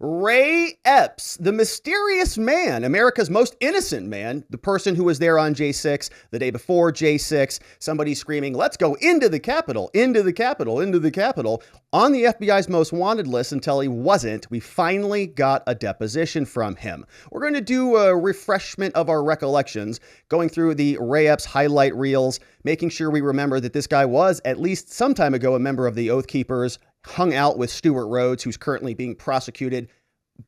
Ray Epps, the mysterious man, America's most innocent man, the person who was there on J6, the day before J6, somebody screaming, let's go into the Capitol, into the Capitol, into the Capitol, on the FBI's most wanted list until he wasn't. We finally got a deposition from him. We're going to do a refreshment of our recollections, going through the Ray Epps highlight reels, making sure we remember that this guy was, at least some time ago, a member of the Oath Keepers, hung out with Stewart Rhodes, who's currently being prosecuted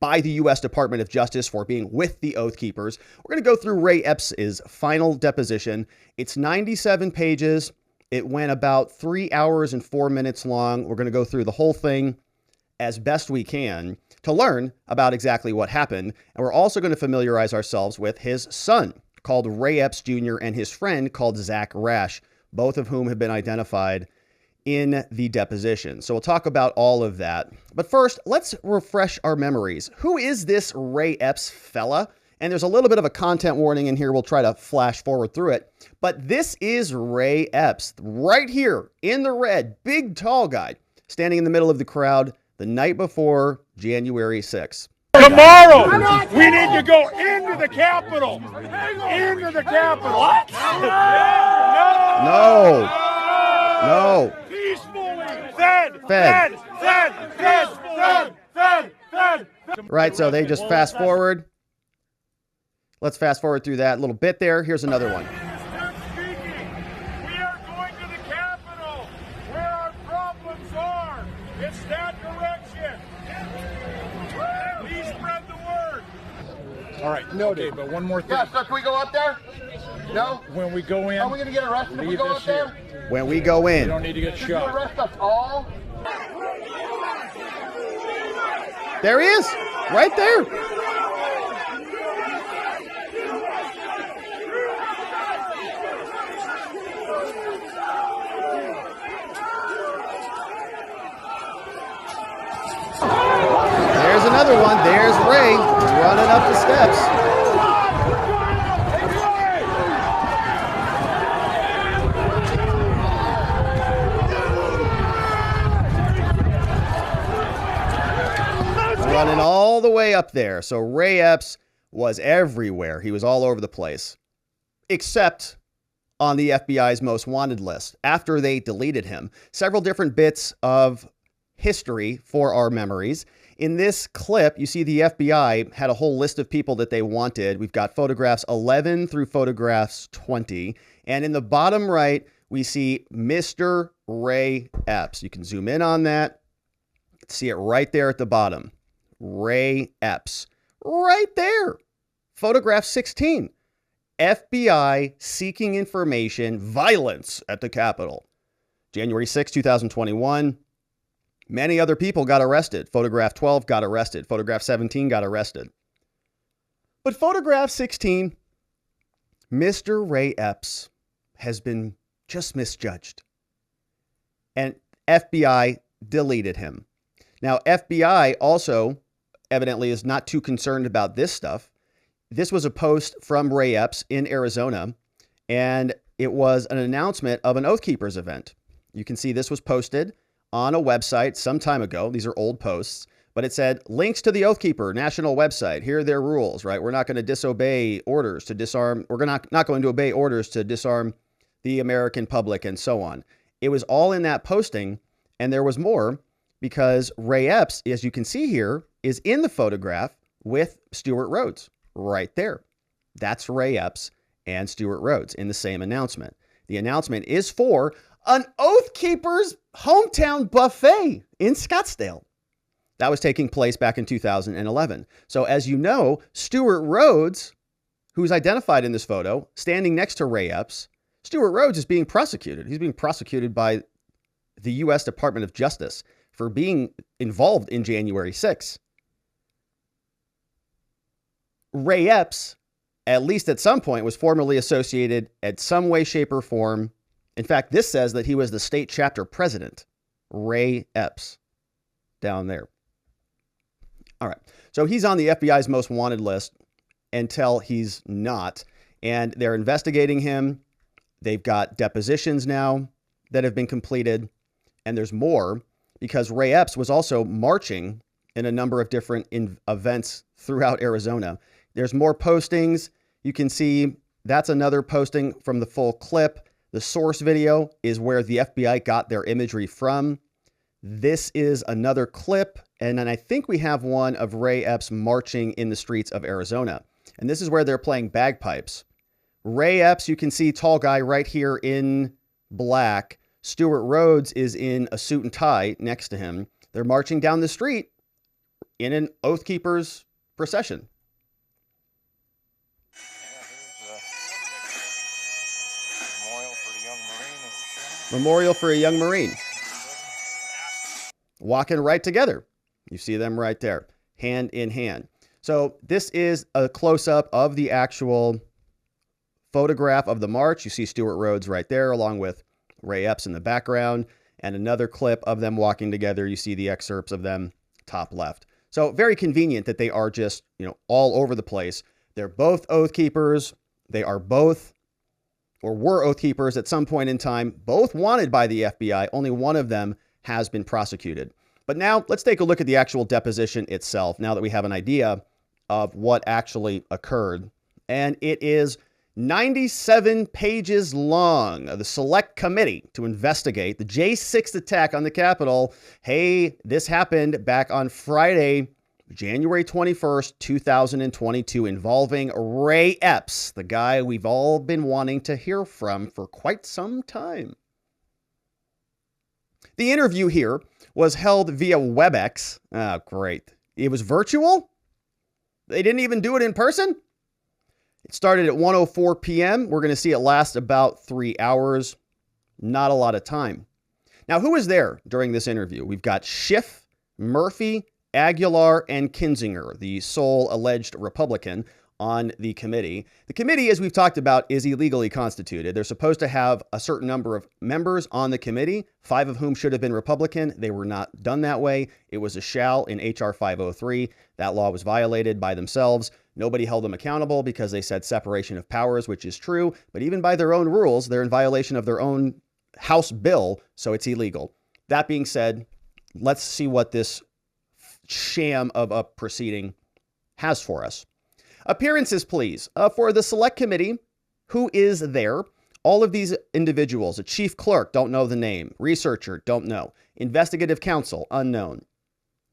by the U.S. Department of Justice for being with the Oath Keepers. We're going to go through Ray Epps' final deposition. It's 97 pages. It went about 3 hours and 4 minutes long. We're going to go through the whole thing as best we can to learn about exactly what happened. And we're also going to familiarize ourselves with his son, called Ray Epps Jr., and his friend called Zach Rash, both of whom have been identified in the deposition. So we'll talk about all of that. But first, let's refresh our memories. Who is this Ray Epps fella? And there's a little bit of a content warning in here. We'll try to flash forward through it. But this is Ray Epps, right here in the red, big tall guy, standing in the middle of the crowd the night before January 6th. Tomorrow, we need to go into the Capitol. Into the Capitol. What? No. Peacefully. Fed. Right, so they just fast forward. Let's fast forward through that little bit there. Here's another one. Speaking. We are going to the Capitol, where our problems are. It's that direction. Please spread the word. All right, noted. Okay, but one more thing. Yeah, so can we go up there? No? When we go in, are we going to get arrested if we go up there? When we go in. You don't need to get Did shot. you arrest us all? There he is, right there. There's another one. There's Ray running up the steps. Running all the way up there. So Ray Epps was everywhere. He was all over the place, except on the FBI's most wanted list after they deleted him. Several different bits of history for our memories. In this clip, you see the FBI had a whole list of people that they wanted. We've got photographs 11 through photographs 20. And in the bottom right, we see Mr. Ray Epps. You can zoom in on that. See it right there at the bottom. Ray Epps. Right there. Photograph 16. FBI seeking information, violence at the Capitol. January 6, 2021. Many other people got arrested. Photograph 12 got arrested. Photograph 17 got arrested. But photograph 16, Mr. Ray Epps has been just misjudged. And FBI deleted him. Now, FBI also evidently is not too concerned about this stuff. This was a post from Ray Epps in Arizona, and it was an announcement of an Oath Keepers event. You can see this was posted on a website some time ago. These are old posts, but it said links to the Oath Keeper national website. Here are their rules, right? We're not going to disobey orders to disarm. We're not going to obey orders to disarm the American public and so on. It was all in that posting, and there was more because Ray Epps, as you can see here, is in the photograph with Stewart Rhodes right there. That's Ray Epps and Stewart Rhodes in the same announcement. The announcement is for an Oath Keepers hometown buffet in Scottsdale. That was taking place back in 2011. So as you know, Stewart Rhodes, who's identified in this photo, standing next to Ray Epps, Stewart Rhodes is being prosecuted. He's being prosecuted by the U.S. Department of Justice for being involved in January 6th. Ray Epps, at least at some point, was formerly associated at some way, shape, or form. In fact, this says that he was the state chapter president. Ray Epps, down there. All right. So he's on the FBI's most wanted list until he's not. And they're investigating him. They've got depositions now that have been completed. And there's more because Ray Epps was also marching in a number of different events throughout Arizona. There's more postings. You can see that's another posting from the full clip. The source video is where the FBI got their imagery from. This is another clip. And then I think we have one of Ray Epps marching in the streets of Arizona. And this is where they're playing bagpipes. Ray Epps, you can see tall guy right here in black. Stuart Rhodes is in a suit and tie next to him. They're marching down the street in an Oath Keepers procession. Memorial for a young Marine. Walking right together. You see them right there, hand in hand. So this is a close-up of the actual photograph of the march. You see Stuart Rhodes right there, along with Ray Epps in the background, and another clip of them walking together. You see the excerpts of them top left. So very convenient that they are just, all over the place. They're both Oath Keepers. They are both, or were Oath Keepers at some point in time, both wanted by the FBI. Only one of them has been prosecuted. But now let's take a look at the actual deposition itself, now that we have an idea of what actually occurred. And it is 97 pages long. The select committee to investigate the J6 attack on the Capitol. Hey, this happened back on Friday, January 21st, 2022, involving Ray Epps, the guy we've all been wanting to hear from for quite some time. The interview here was held via WebEx. Oh, great. It was virtual? They didn't even do it in person? It started at 1:04 p.m. We're going to see it last about 3 hours. Not a lot of time. Now, who was there during this interview? We've got Schiff, Murphy, Aguilar, and Kinzinger, the sole alleged Republican on the committee. The committee, as we've talked about, is illegally constituted. They're supposed to have a certain number of members on the committee, 5 of whom should have been Republican. They were not done that way. It was a shall in H.R. 503. That law was violated by themselves. Nobody held them accountable because they said separation of powers, which is true. But even by their own rules, they're in violation of their own House bill, so it's illegal. That being said, let's see what this sham of a proceeding has for us. Appearances, please. For the select committee, who is there? All of these individuals, a chief clerk, don't know the name. Researcher, don't know. Investigative counsel, unknown.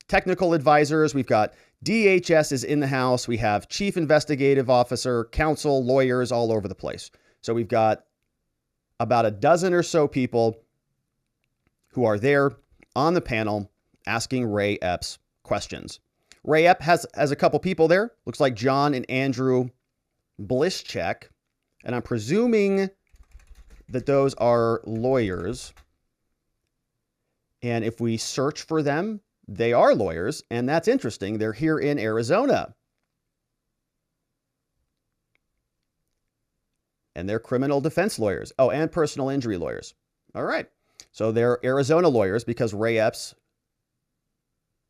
Technical advisors, we've got DHS is in the house. We have chief investigative officer, counsel, lawyers all over the place. So we've got about a dozen or so people who are there on the panel asking Ray Epps questions. Ray Epps has a couple people there. Looks like John and Andrew Blischek. And I'm presuming that those are lawyers. And if we search for them, they are lawyers. And that's interesting. They're here in Arizona. And they're criminal defense lawyers. Oh, and personal injury lawyers. All right. So they're Arizona lawyers because Ray Epps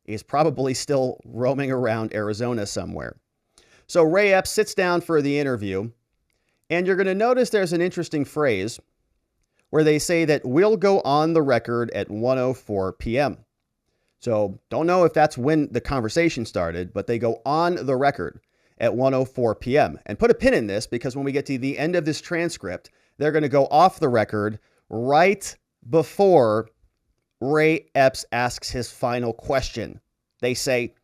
is probably still roaming around Arizona somewhere. So Ray Epps sits down for the interview, and you're going to notice there's an interesting phrase where they say that we'll go on the record at 1:04 p.m. So don't know if that's when the conversation started, but they go on the record at 1:04 p.m. And put a pin in this because when we get to the end of this transcript, they're going to go off the record right before Ray Epps asks his final question. They say,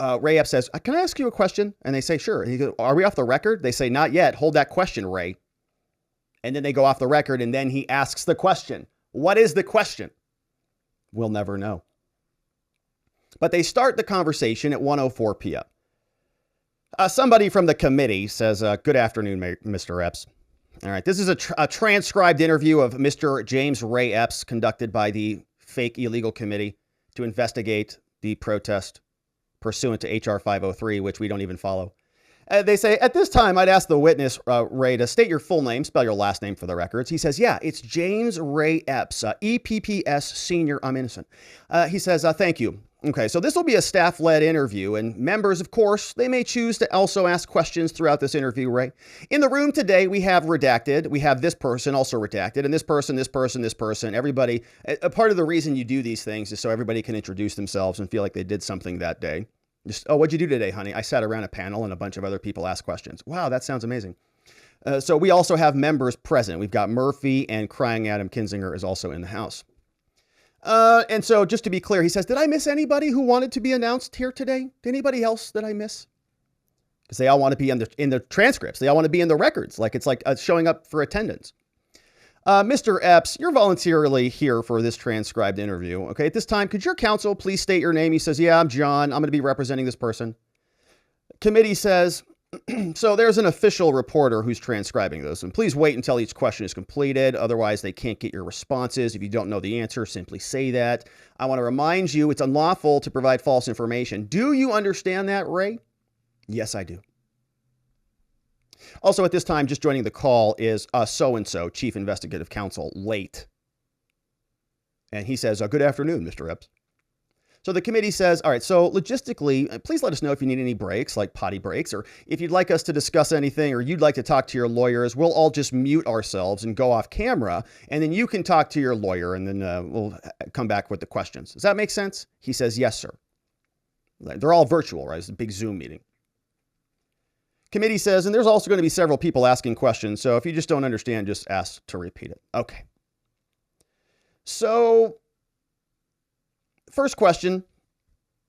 Ray Epps says, can I ask you a question? And they say, sure. And he goes, are we off the record? They say, not yet. Hold that question, Ray. And then they go off the record and then he asks the question. What is the question? We'll never know. But they start the conversation at 1:04 p.m. Somebody from the committee says, good afternoon, Mr. Epps. All right, this is a transcribed interview of Mr. James Ray Epps conducted by the fake illegal committee to investigate the protest pursuant to H.R. 503, which we don't even follow. They say, at this time, I'd ask the witness, Ray, to state your full name, spell your last name for the records. He says, yeah, it's James Ray Epps, EPPS Senior, I'm innocent. He says, thank you. Okay, so this will be a staff-led interview, and members, of course, they may choose to also ask questions throughout this interview, right? In the room today, we have redacted. We have this person also redacted, and this person, everybody. A part of the reason you do these things is so everybody can introduce themselves and feel like they did something that day. Just, oh, what'd you do today, honey? I sat around a panel and a bunch of other people asked questions. Wow, that sounds amazing. So we also have members present. We've got Murphy, and Crying Adam Kinzinger is also in the house. And so just to be clear, he says, did I miss anybody who wanted to be announced here today? Anybody else that I miss? Because they all want to be in the transcripts. They all want to be in the records. Like it's like showing up for attendance. Mr. Epps, you're voluntarily here for this transcribed interview. Okay. At this time, could your counsel please state your name? He says, yeah, I'm John. I'm going to be representing this person. Committee says, so there's an official reporter who's transcribing those, and please wait until each question is completed. Otherwise, they can't get your responses. If you don't know the answer, simply say that. I want to remind you, it's unlawful to provide false information. Do you understand that, Ray? Yes, I do. Also, at this time, just joining the call is so-and-so, Chief Investigative Counsel, late. And he says, good afternoon, Mr. Epps. So the committee says, all right, so logistically, please let us know if you need any breaks, like potty breaks, or if you'd like us to discuss anything, or you'd like to talk to your lawyers. We'll all just mute ourselves and go off camera, and then you can talk to your lawyer, and then we'll come back with the questions. Does that make sense? He says, yes, sir. They're all virtual, right? It's a big Zoom meeting. Committee says, and there's also going to be several people asking questions, so if you just don't understand, just ask to repeat it. Okay. So first question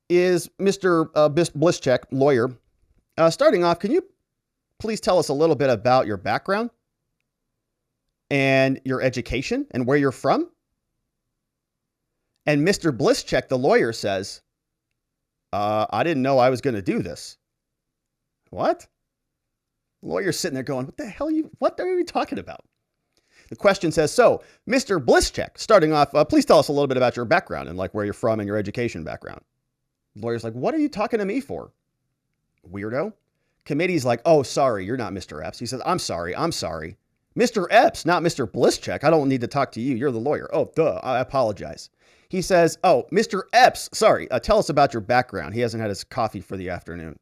is Mr. Blischek, lawyer. Starting off, can you please tell us a little bit about your background and your education and where you're from? And Mr. Blischek, the lawyer, says, I didn't know I was going to do this. What? The lawyer's sitting there going, what are you talking about? The question says, so, Mr. Blischek, starting off, please tell us a little bit about your background and like where you're from and your education background. The lawyer's like, what are you talking to me for? Weirdo. Committee's like, oh, sorry, you're not Mr. Epps. He says, I'm sorry. Mr. Epps, not Mr. Blischek. I don't need to talk to you. You're the lawyer. Oh, duh. I apologize. He says, oh, Mr. Epps, sorry. Tell us about your background. He hasn't had his coffee for the afternoon.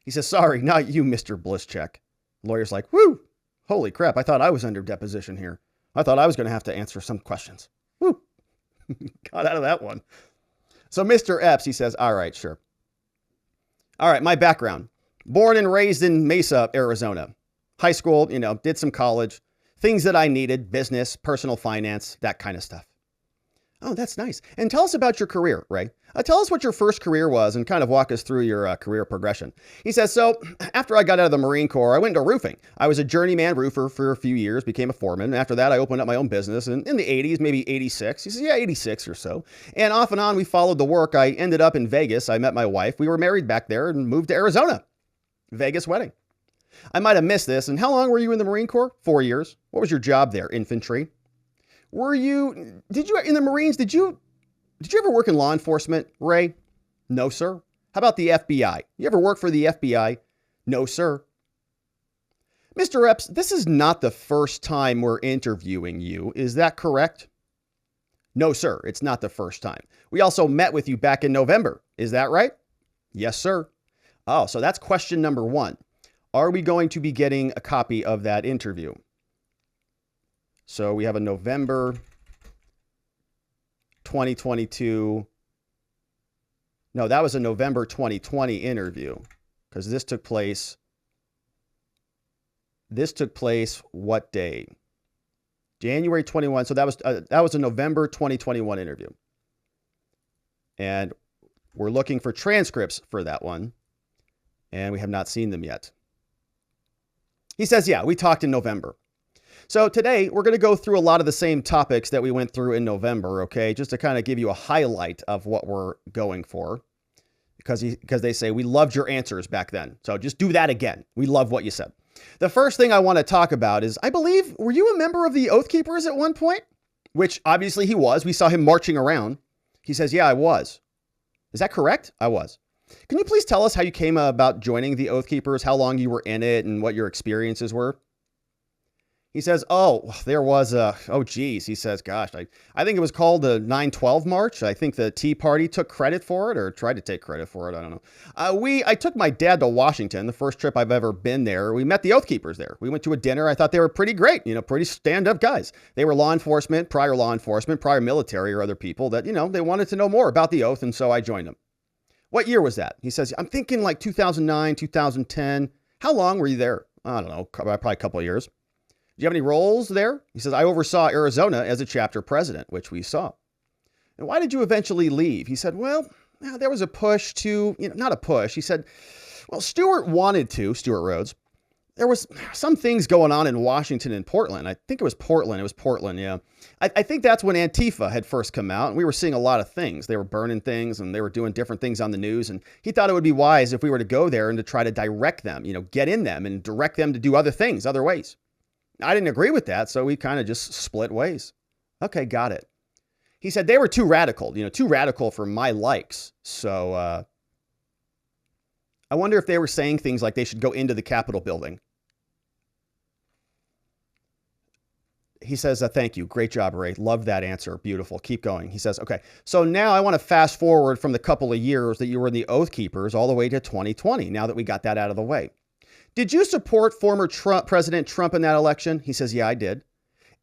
He says, sorry, not you, Mr. Blischek. The lawyer's like, whoo. Holy crap, I thought I was under deposition here. I thought I was going to have to answer some questions. Woo. Got out of that one. So Mr. Epps, he says, all right, sure. All right, my background. Born and raised in Mesa, Arizona. High school, did some college. Things that I needed, business, personal finance, that kind of stuff. Oh, that's nice. And tell us about your career, Ray. Tell us what your first career was and kind of walk us through your career progression. He says, so after I got out of the Marine Corps, I went into roofing. I was a journeyman roofer for a few years, became a foreman. After that, I opened up my own business in the 80s, maybe 86. He says, yeah, 86 or so. And off and on, we followed the work. I ended up in Vegas. I met my wife. We were married back there and moved to Arizona. Vegas wedding. I might have missed this. And how long were you in the Marine Corps? 4 years. What was your job there? Infantry. In the Marines, did you ever work in law enforcement, Ray? No, sir. How about the FBI? You ever work for the FBI? No, sir. Mr. Epps, this is not the first time we're interviewing you. Is that correct? No, sir. It's not the first time. We also met with you back in November. Is that right? Yes, sir. Oh, so that's question number 1. Are we going to be getting a copy of that interview? So we have a November 2022. No, that was a November 2020 interview because this took place what day? January 21. So that was a November 2021 interview. And we're looking for transcripts for that one. And we have not seen them yet. He says, yeah, we talked in November. So today we're going to go through a lot of the same topics that we went through in November, okay? Just to kind of give you a highlight of what we're going for because they say we loved your answers back then. So just do that again. We love what you said. The first thing I want to talk about is, I believe, were you a member of the Oath Keepers at one point? Which obviously he was. We saw him marching around. He says, yeah, I was. Is that correct? I was. Can you please tell us how you came about joining the Oath Keepers, how long you were in it, and what your experiences were? He says, oh, there was oh, geez. He says, gosh, I think it was called the 9/12 March. I think the Tea Party took credit for it or tried to take credit for it. I don't know. I took my dad to Washington, the first trip I've ever been there. We met the Oath Keepers there. We went to a dinner. I thought they were pretty great, pretty stand-up guys. They were law enforcement, prior military or other people that, they wanted to know more about the oath. And so I joined them. What year was that? He says, I'm thinking like 2009, 2010. How long were you there? I don't know, probably a couple of years. Do you have any roles there? He says, I oversaw Arizona as a chapter president, which we saw. And why did you eventually leave? He said, well, there was a push to, not a push. He said, well, Stewart Rhodes. There was some things going on in Washington and Portland. I think it was Portland. Yeah. I think that's when Antifa had first come out, and we were seeing a lot of things. They were burning things and they were doing different things on the news. And he thought it would be wise if we were to go there and to try to direct them, get in them and direct them to do other things, other ways. I didn't agree with that, so we kind of just split ways. Okay, got it. He said they were too radical, too radical for my likes. So I wonder if they were saying things like they should go into the Capitol building. He says, thank you. Great job, Ray. Love that answer. Beautiful. Keep going. He says, okay, so now I want to fast forward from the couple of years that you were in the Oath Keepers all the way to 2020, now that we got that out of the way. Did you support former President Trump in that election? He says, yeah, I did.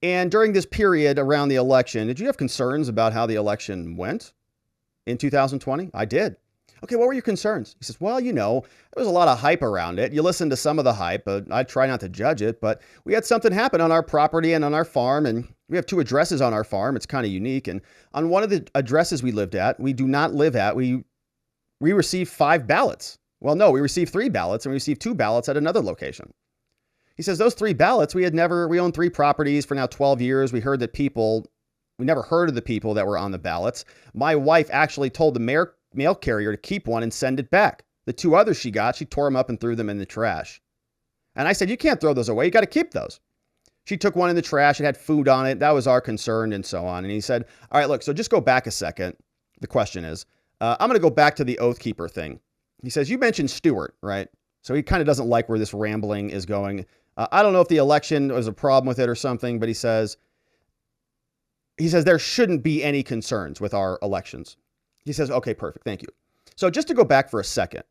And during this period around the election, did you have concerns about how the election went in 2020? I did. Okay, what were your concerns? He says, well, there was a lot of hype around it. You listen to some of the hype, but I try not to judge it. But we had something happen on our property and on our farm, and we have 2 addresses on our farm. It's kind of unique. And on one of the addresses we lived at, we do not live at, we received 5 ballots. Well, no, we received 3 ballots and we received 2 ballots at another location. He says those 3 ballots, we owned 3 properties for now 12 years. We never heard of the people that were on the ballots. My wife actually told the mail carrier to keep one and send it back. The 2 others she tore them up and threw them in the trash. And I said, you can't throw those away. You got to keep those. She took one in the trash. It had food on it. That was our concern and so on. And he said, all right, look, so just go back a second. The question is, I'm going to go back to the Oath Keeper thing. He says, you mentioned Stewart, right? So he kind of doesn't like where this rambling is going. I don't know if the election was a problem with it or something, but he says there shouldn't be any concerns with our elections. He says, okay, perfect. Thank you. So just to go back for a second,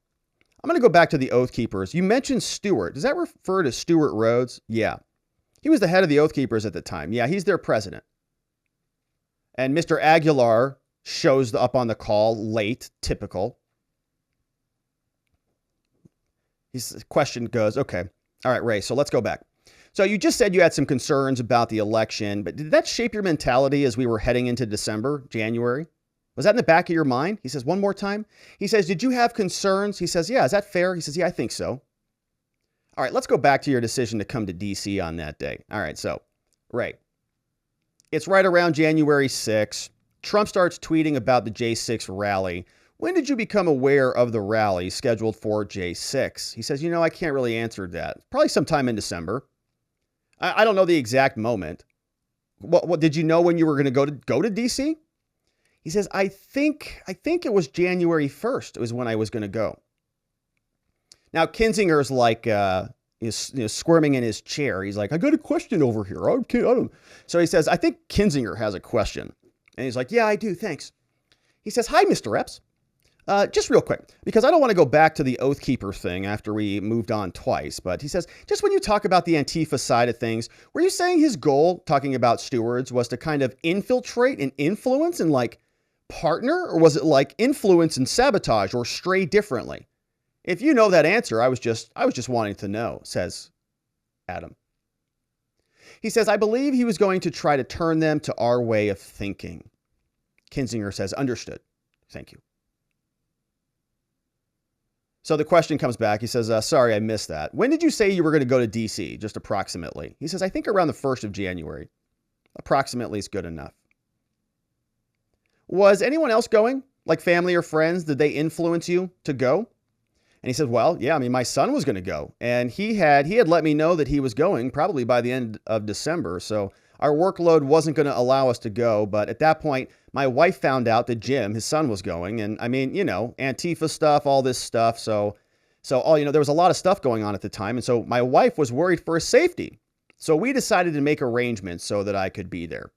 I'm going to go back to the Oath Keepers. You mentioned Stewart. Does that refer to Stewart Rhodes? Yeah. He was the head of the Oath Keepers at the time. Yeah, he's their president. And Mr. Aguilar shows up on the call late, typical. His question goes, okay, all right, Ray, so let's go back. So you just said you had some concerns about the election, but did that shape your mentality as we were heading into December, January? Was that in the back of your mind? He says, one more time. He says, did you have concerns? He says, yeah, is that fair? He says, yeah, I think so. All right, let's go back to your decision to come to D.C. on that day. All right, so, Ray, it's right around January 6th. Trump starts tweeting about the J6 rally. When did you become aware of the rally scheduled for J6? He says, I can't really answer that. Probably sometime in December. I don't know the exact moment. What did you know when you were going to go to D.C.? He says, I think it was January 1st was when I was going to go. Now, Kinzinger's like, is squirming in his chair. He's like, I got a question over here. I don't. So he says, I think Kinzinger has a question. And he's like, yeah, I do. Thanks. He says, hi, Mr. Epps. Just real quick, because I don't want to go back to the Oath Keeper thing after we moved on twice. But he says, just when you talk about the Antifa side of things, were you saying his goal, talking about stewards, was to kind of infiltrate and influence and like partner? Or was it like influence and sabotage or stray differently? If you know that answer, I was just wanting to know, says Adam. He says, I believe he was going to try to turn them to our way of thinking. Kinzinger says, understood. Thank you. So the question comes back. He says, sorry, I missed that. When did you say you were going to go to D.C.? Just approximately. He says, I think around the 1st of January. Approximately is good enough. Was anyone else going? Like family or friends? Did they influence you to go? And he said, well, yeah, my son was going to go. And he had let me know that he was going probably by the end of December. So our workload wasn't going to allow us to go. But at that point, my wife found out that Jim, his son, was going. And Antifa stuff, all this stuff. So there was a lot of stuff going on at the time. And so my wife was worried for his safety. So we decided to make arrangements so that I could be there.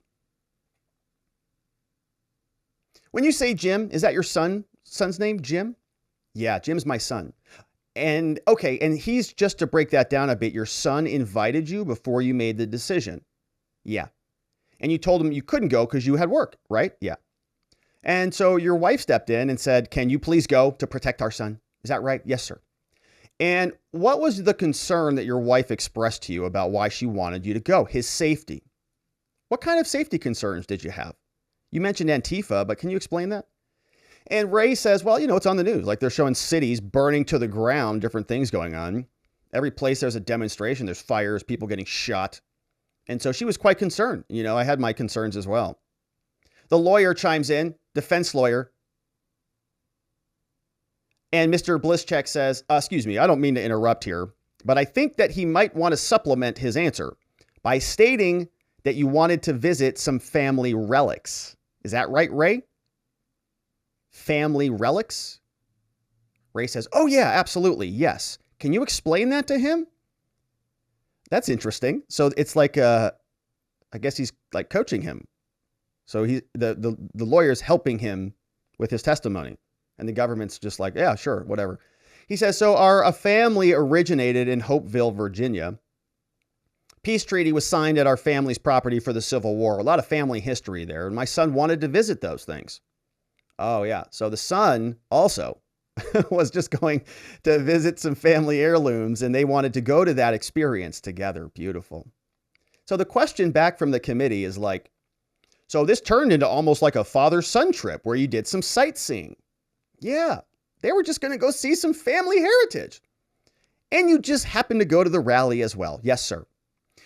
When you say Jim, is that your son's name, Jim? Yeah, Jim's my son. And okay, and he's, just to break that down a bit, your son invited you before you made the decision. Yeah. And you told him you couldn't go because you had work, right? Yeah. And so your wife stepped in and said, can you please go to protect our son? Is that right? Yes, sir. And what was the concern that your wife expressed to you about why she wanted you to go? His safety. What kind of safety concerns did you have? You mentioned Antifa, but can you explain that? And Ray says, well, it's on the news. Like, they're showing cities burning to the ground, different things going on. Every place there's a demonstration, there's fires, people getting shot. And so she was quite concerned. I had my concerns as well. The lawyer chimes in, defense lawyer. And Mr. Blischek says, excuse me, I don't mean to interrupt here, but I think that he might want to supplement his answer by stating that you wanted to visit some family relics. Is that right, Ray? Family relics? Ray says, oh yeah, absolutely. Yes. Can you explain that to him? That's interesting. So it's like, I guess he's like coaching him. So the lawyer's helping him with his testimony. And the government's just like, yeah, sure, whatever. He says, so a family originated in Hopeville, Virginia. Peace treaty was signed at our family's property for the Civil War. A lot of family history there. And my son wanted to visit those things. Oh, yeah. So the son also was just going to visit some family heirlooms, and they wanted to go to that experience together. Beautiful. So the question back from the committee is like, so this turned into almost like a father-son trip where you did some sightseeing. Yeah, they were just going to go see some family heritage. And you just happened to go to the rally as well. Yes, sir.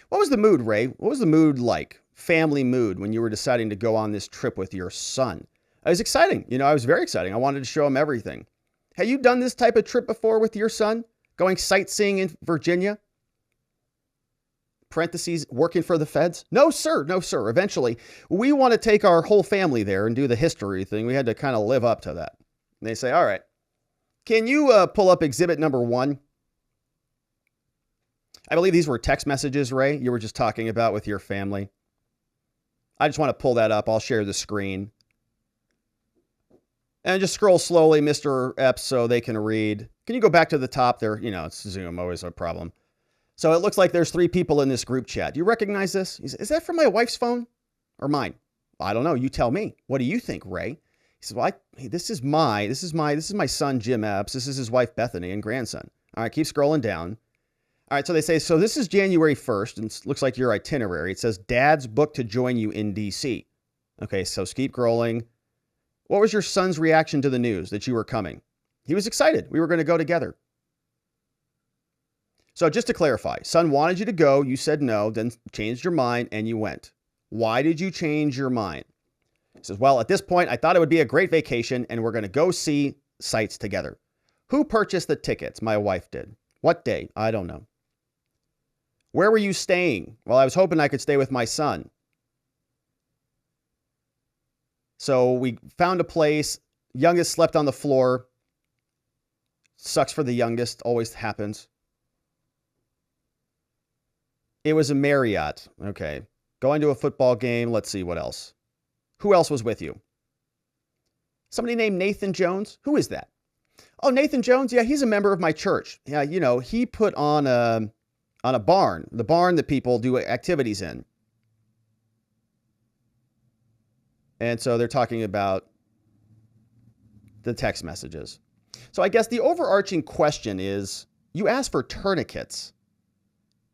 What was the mood, Ray? What was the mood like? Family mood when you were deciding to go on this trip with your son? It was exciting. I was very exciting. I wanted to show him everything. Have you done this type of trip before with your son? Going sightseeing in Virginia? Parentheses, working for the feds? No, sir. No, sir. Eventually, we want to take our whole family there and do the history thing. We had to kind of live up to that. And they say, all right, can you pull up exhibit number 1? I believe these were text messages, Ray, you were just talking about with your family. I just want to pull that up. I'll share the screen. And just scroll slowly, Mr. Epps, so they can read. Can you go back to the top there? It's Zoom, always a problem. So it looks like there's 3 people in this group chat. Do you recognize this? Is that from my wife's phone or mine? I don't know. You tell me. What do you think, Ray? He says, well, this is my son, Jim Epps. This is his wife, Bethany, and grandson. All right, keep scrolling down. All right, so they say, so this is January 1st, and it looks like your itinerary. It says, Dad's booked to join you in D.C. Okay, so keep scrolling. What was your son's reaction to the news that you were coming? He was excited. We were going to go together. So just to clarify, son wanted you to go. You said no, then changed your mind, and you went. Why did you change your mind? He says, well, at this point, I thought it would be a great vacation, and we're going to go see sights together. Who purchased the tickets? My wife did. What day? I don't know. Where were you staying? Well, I was hoping I could stay with my son. So we found a place. Youngest slept on the floor. Sucks for the youngest. Always happens. It was a Marriott. Okay. Going to a football game. Let's see what else. Who else was with you? Somebody named Nathan Jones? Who is that? Oh, Nathan Jones? Yeah, he's a member of my church. Yeah, he put on a barn. The barn that people do activities in. And so they're talking about the text messages. So I guess the overarching question is, you asked for tourniquets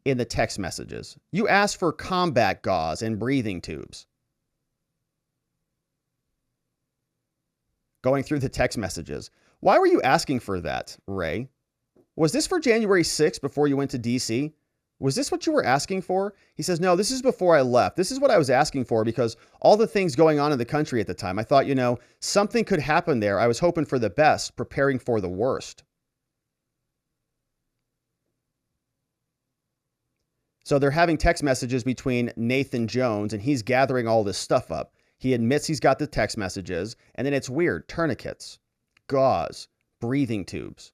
in the text messages. You asked for combat gauze and breathing tubes. Going through the text messages. Why were you asking for that, Ray? Was this for January 6th before you went to D.C.? Was this what you were asking for? He says, no, this is before I left. This is what I was asking for because all the things going on in the country at the time, I thought, something could happen there. I was hoping for the best, preparing for the worst. So they're having text messages between Nathan Jones, and he's gathering all this stuff up. He admits he's got the text messages, and then it's weird. Tourniquets, gauze, breathing tubes.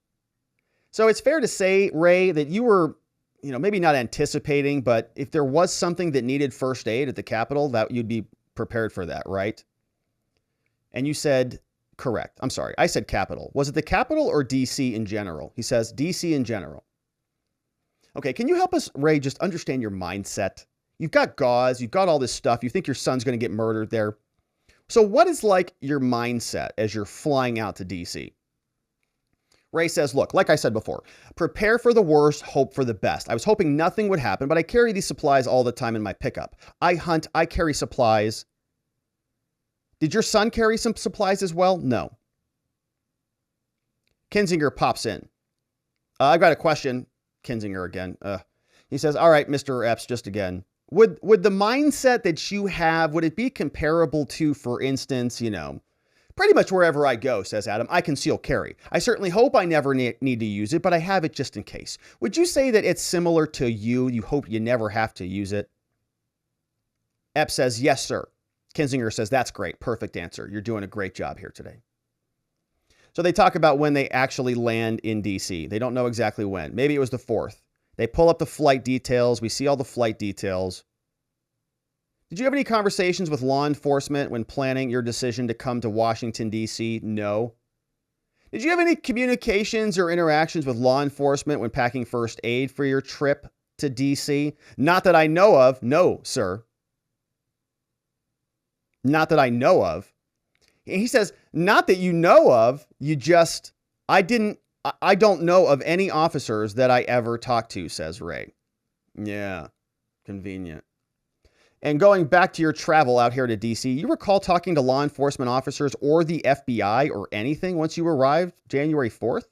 So it's fair to say, Ray, that you were maybe not anticipating, but if there was something that needed first aid at the Capitol, that you'd be prepared for that, right? And you said, correct. I'm sorry. I said Capitol. Was it the Capitol or DC in general? He says DC in general. Okay, can you help us, Ray, just understand your mindset? You've got gauze, you've got all this stuff. You think your son's going to get murdered there. So what is like your mindset as you're flying out to DC? Ray says, look, like I said before, prepare for the worst, hope for the best. I was hoping nothing would happen, but I carry these supplies all the time in my pickup. I hunt, I carry supplies. Did your son carry some supplies as well? No. Kinzinger pops in. I've got a question. Kinzinger again. He says, all right, Mr. Epps, just again. Would the mindset that you have, would it be comparable to, for instance, pretty much wherever I go, says Adam, I conceal carry. I certainly hope I never need to use it, but I have it just in case. Would you say that it's similar to you? You hope you never have to use it? Epps says, yes, sir. Kinzinger says, that's great. Perfect answer. You're doing a great job here today. So they talk about when they actually land in DC. They don't know exactly when. Maybe it was the 4th. They pull up the flight details. We see all the flight details. Did you have any conversations with law enforcement when planning your decision to come to Washington, D.C.? No. Did you have any communications or interactions with law enforcement when packing first aid for your trip to D.C.? Not that I know of. No, sir. Not that I know of. He says, not that you know of. I don't know of any officers that I ever talked to, says Ray. Yeah, convenient. And going back to your travel out here to DC, you recall talking to law enforcement officers or the FBI or anything once you arrived January 4th?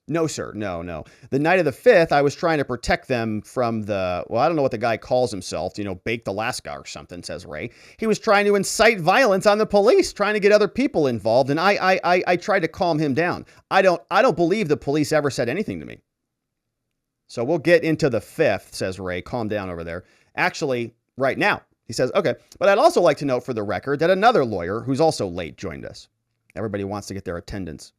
No, sir. No. The night of the 5th, I was trying to protect them from I don't know what the guy calls himself, Baked Alaska or something, says Ray. He was trying to incite violence on the police, trying to get other people involved, and I tried to calm him down. I don't believe the police ever said anything to me. So we'll get into the 5th, says Ray. Calm down over there. Actually, right now, he says, okay, but I'd also like to note for the record that another lawyer who's also late joined us. Everybody wants to get their attendance.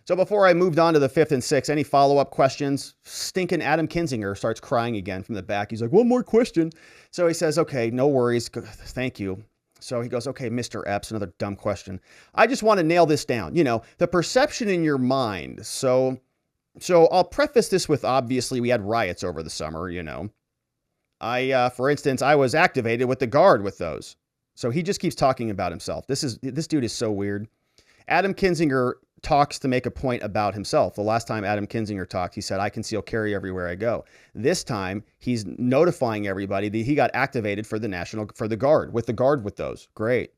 So before I moved on to the 5th and 6th, any follow-up questions? Stinking Adam Kinzinger starts crying again from the back. He's like, one more question. So he says, okay, no worries. Thank you. So he goes, okay, Mr. Epps, another dumb question. I just want to nail this down. The perception in your mind. So I'll preface this with, obviously, we had riots over the summer, for instance, I was activated with the Guard with those. So he just keeps talking about himself. This dude is so weird. Adam Kinzinger talks to make a point about himself. The last time Adam Kinzinger talked, he said, I conceal carry everywhere I go. This time, he's notifying everybody that he got activated for the Guard, with those. Great.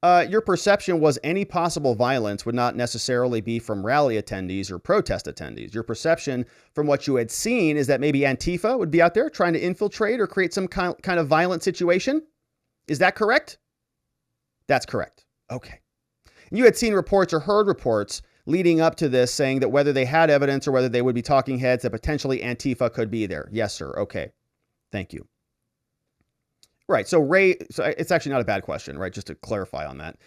Your perception was any possible violence would not necessarily be from rally attendees or protest attendees. Your perception from what you had seen is that maybe Antifa would be out there trying to infiltrate or create some kind of violent situation. Is that correct? That's correct. Okay. You had seen reports or heard reports leading up to this saying that whether they had evidence or whether they would be talking heads that potentially Antifa could be there. Yes, sir. Okay. Thank you. Right. So Ray, it's actually not a bad question, right? Just to clarify on that.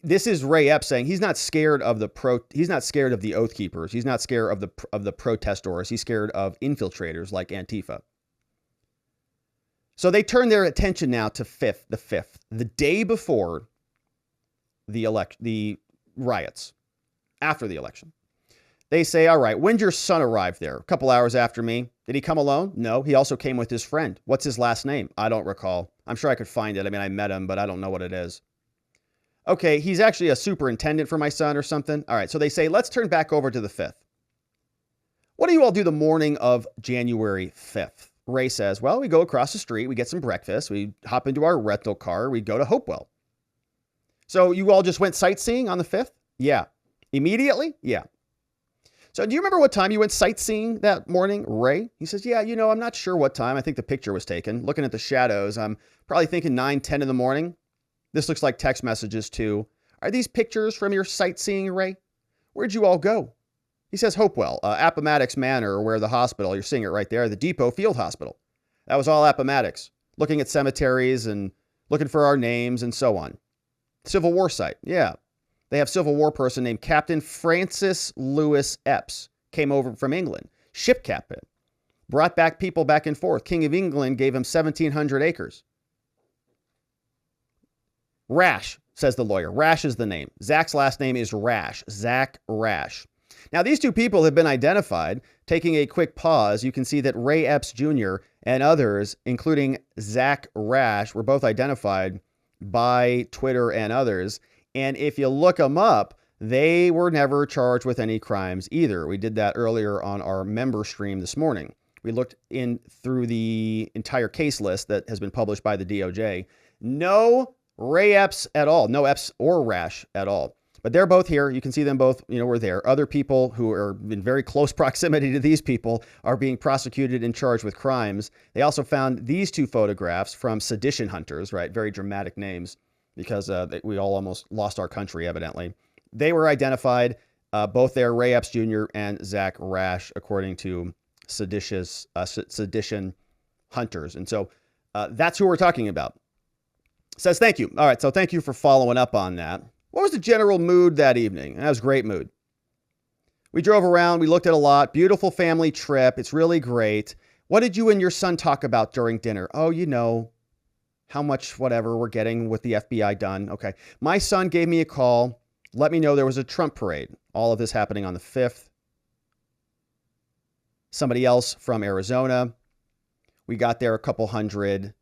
This is Ray Epps saying he's not scared of he's not scared of the Oath Keepers. He's not scared of the protestors. He's scared of infiltrators like Antifa. So they turn their attention now to the 5th, the day before the riots, after the election. They say, all right, when'd your son arrive there? A couple hours after me. Did he come alone? No, he also came with his friend. What's his last name? I don't recall. I'm sure I could find it. I mean, I met him, but I don't know what it is. Okay, he's actually a superintendent for my son or something. All right, so they say, let's turn back over to the 5th. What do you all do the morning of January 5th? Ray says, well, we go across the street, we get some breakfast, we hop into our rental car, we go to Hopewell. So you all just went sightseeing on the 5th? Yeah. Immediately? Yeah. So do you remember what time you went sightseeing that morning, Ray? He says, yeah, I'm not sure what time. I think the picture was taken. Looking at the shadows, I'm probably thinking 9, 10 in the morning. This looks like text messages too. Are these pictures from your sightseeing, Ray? Where'd you all go? He says Hopewell, Appomattox Manor, where the hospital, you're seeing it right there, the Depot Field Hospital. That was all Appomattox. Looking at cemeteries and looking for our names and so on. Civil War site, yeah. They have Civil War person named Captain Francis Lewis Epps. Came over from England. Ship captain. brought back people back and forth. King of England gave him 1,700 acres. Rash, says the lawyer. Rash is the name. Zach's last name is Rash. Zach Rash. Now, these two people have been identified. Taking a quick pause, you can see that Ray Epps Jr. and others, including Zach Rash, were both identified by Twitter and others. And if you look them up, they were never charged with any crimes either. We did that earlier on our member stream this morning. We looked in through the entire case list that has been published by the DOJ. No Ray Epps at all. No Epps or Rash at all. But they're both here. You can see them both, were there. Other people who are in very close proximity to these people are being prosecuted and charged with crimes. They also found these two photographs from sedition hunters, right? Very dramatic names because we all almost lost our country, evidently. They were identified, both there, Ray Epps Jr. and Zach Rash, according to sedition hunters. And so that's who we're talking about. Says thank you. All right, so thank you for following up on that. What was the general mood that evening? That was a great mood. We drove around. We looked at a lot. Beautiful family trip. It's really great. What did you and your son talk about during dinner? Oh, how much whatever we're getting with the FBI done. Okay. My son gave me a call. Let me know there was a Trump parade. All of this happening on the 5th. Somebody else from Arizona. We got there a couple hundred.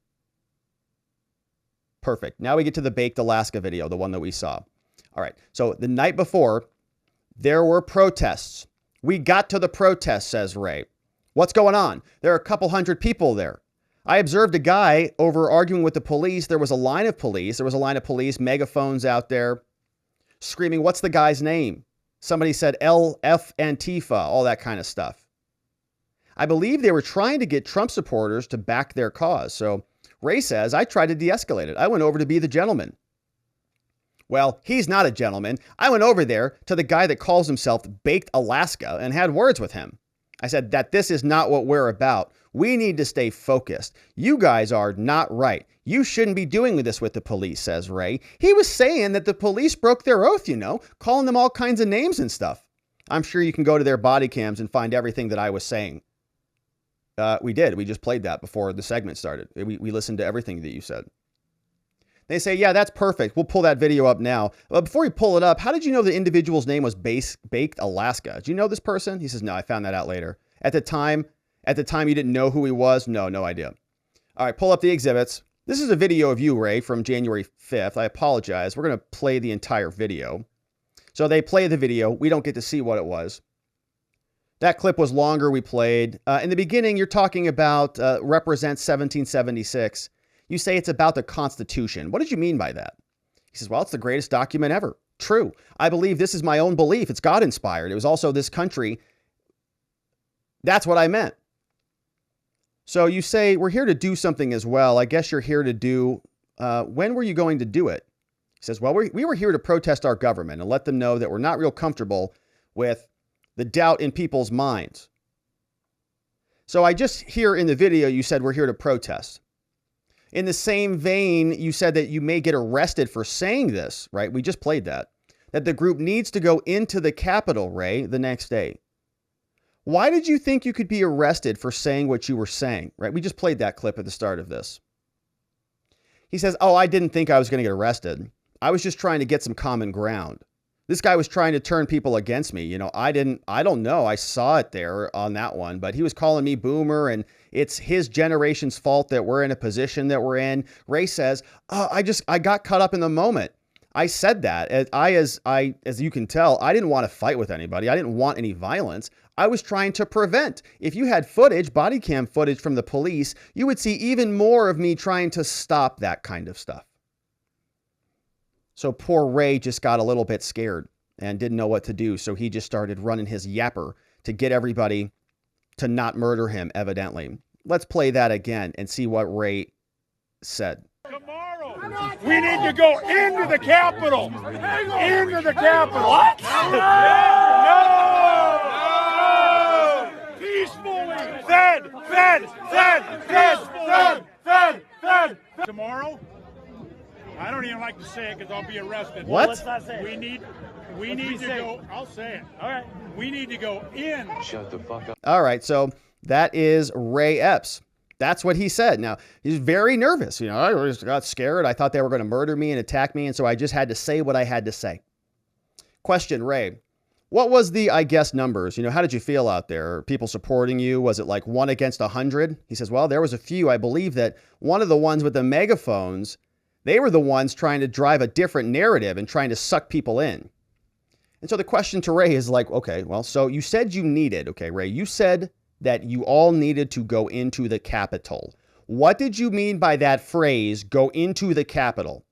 Perfect. Now we get to the Baked Alaska video, the one that we saw. All right. So the night before, there were protests. We got to the protests, says Ray. What's going on? There are a couple hundred people there. I observed a guy over arguing with the police. There was a line of police. There was a line of police, megaphones out there, screaming, what's the guy's name? Somebody said LF Antifa, all that kind of stuff. I believe they were trying to get Trump supporters to back their cause. So Ray says, I tried to de-escalate it. I went over to be the gentleman. Well, he's not a gentleman. I went over there to the guy that calls himself Baked Alaska and had words with him. I said that this is not what we're about. We need to stay focused. You guys are not right. You shouldn't be doing this with the police, says Ray. He was saying that the police broke their oath, calling them all kinds of names and stuff. I'm sure you can go to their body cams and find everything that I was saying. We did. We just played that before the segment started. We listened to everything that you said. They say, yeah, that's perfect. We'll pull that video up now. But before we pull it up, how did you know the individual's name was Baked Alaska? Did you know this person? He says, no, I found that out later. At the time you didn't know who he was? No idea. All right, pull up the exhibits. This is a video of you, Ray, from January 5th. I apologize. We're going to play the entire video. So they play the video. We don't get to see what it was. That clip was longer. We played. In the beginning, you're talking about represent 1776. You say it's about the Constitution. What did you mean by that? He says, well, it's the greatest document ever. True. I believe this is my own belief. It's God inspired. It was also this country. That's what I meant. So you say, we're here to do something as well. I guess you're here to do, when were you going to do it? He says, well, we were here to protest our government and let them know that we're not real comfortable with the doubt in people's minds. So I just hear in the video, you said we're here to protest. In the same vein, you said that you may get arrested for saying this, right? We just played that. That the group needs to go into the Capitol, Ray, the next day. Why did you think you could be arrested for saying what you were saying, right? We just played that clip at the start of this. He says, oh, I didn't think I was going to get arrested. I was just trying to get some common ground. This guy was trying to turn people against me. I don't know. I saw it there on that one, but he was calling me boomer and it's his generation's fault that we're in a position that we're in. Ray says, oh, I got caught up in the moment. I said that as you can tell, I didn't want to fight with anybody. I didn't want any violence. I was trying to prevent. If you had footage, body cam footage from the police, you would see even more of me trying to stop that kind of stuff. So poor Ray just got a little bit scared and didn't know what to do. So he just started running his yapper to get everybody to not murder him, evidently. Let's play that again and see what Ray said. Tomorrow, we need to go into the Capitol. Into the Capitol. What? No! Peacefully. Fed. Tomorrow? I don't even like to say it because I'll be arrested. What? Let's not say it. We need to go. I'll say it. All right. We need to go in. Shut the fuck up. All right. So That is Ray Epps. That's what he said. Now, he's very nervous. You know, I just got scared. I thought they were going to murder me and attack me, and so I just had to say what I had to say. Question, Ray. What was the, I guess, numbers? You know, how did you feel out there? Are people supporting you? Was it like 1 against 100? He says, well, there was a few. I believe that one of the ones with the megaphones, they were the ones trying to drive a different narrative and trying to suck people in. And so the question to Ray is like, okay, well, so you said you needed, okay, Ray, you said that you all needed to go into the Capitol. What did you mean by that phrase, go into the Capitol?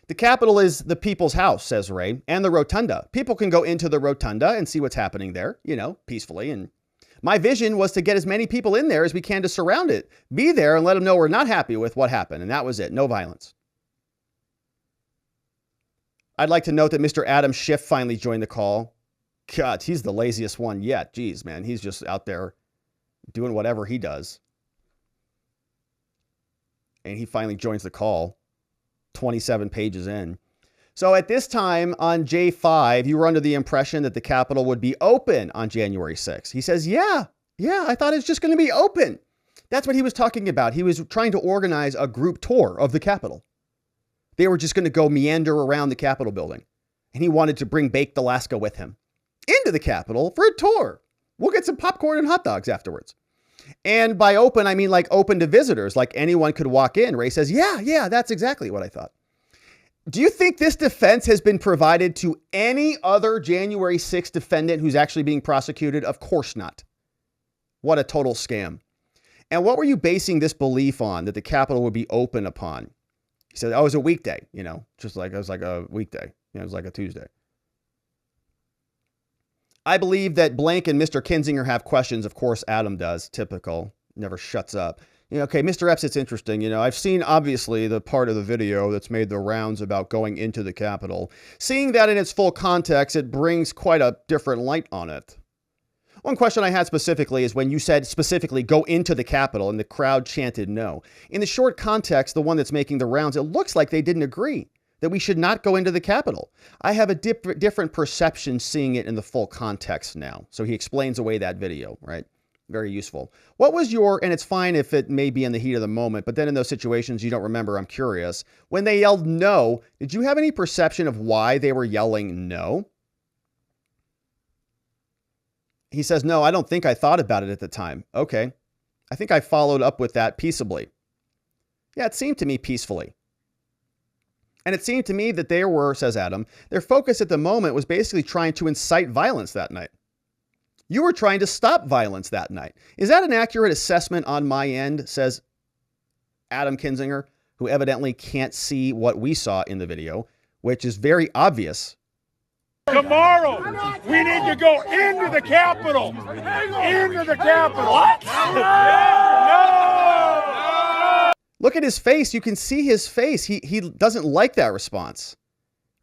The Capitol is the people's house, says Ray, and the rotunda. People can go into the rotunda and see what's happening there, you know, peacefully. And my vision was to get as many people in there as we can to surround it, be there and let them know we're not happy with what happened. And that was it. No violence. I'd like to note that Mr. Adam Schiff finally joined the call. God, he's the laziest one yet. Jeez, man. He's just out there doing whatever he does. And he finally joins the call 27 pages in. So at this time on J5, you were under the impression that the Capitol would be open on January 6th. He says, yeah, I thought it was just going to be open. That's what he was talking about. He was trying to organize a group tour of the Capitol. They were just going to go meander around the Capitol building. And he wanted to bring Baked Alaska with him into the Capitol for a tour. We'll get some popcorn and hot dogs afterwards. And by open, I mean like open to visitors, like anyone could walk in. Ray says, yeah, that's exactly what I thought. Do you think this defense has been provided to any other January 6th defendant who's actually being prosecuted? Of course not. What a total scam. And what were you basing this belief on that the Capitol would be open upon? He said, oh, it was a weekday, you know, just like it was like a weekday. You know, it was like a Tuesday. I believe that Blank and Mr. Kinzinger have questions. Of course, Adam does. Typical. Never shuts up. You know, okay, Mr. Epps, it's interesting. You know, I've seen, obviously, the part of the video that's made the rounds about going into the Capitol. Seeing that in its full context, it brings quite a different light on it. One question I had specifically is when you said specifically go into the Capitol and the crowd chanted no. In the short context, the one that's making the rounds, it looks like they didn't agree that we should not go into the Capitol. I have a different perception seeing it in the full context now. So he explains away that video, right? Very useful. What was your, and it's fine if it may be in the heat of the moment, but then in those situations you don't remember, I'm curious. When they yelled no, did you have any perception of why they were yelling no? He says, no, I don't think I thought about it at the time. Okay. I think I followed up with that peaceably. Yeah, it seemed to me peacefully. And it seemed to me that they were, says Adam, their focus at the moment was basically trying to incite violence that night. You were trying to stop violence that night. Is that an accurate assessment on my end, says Adam Kinzinger, who evidently can't see what we saw in the video, which is very obvious. Tomorrow, we need to go into the Capitol. Into the Capitol. What? No! Look at his face. You can see his face. He doesn't like that response,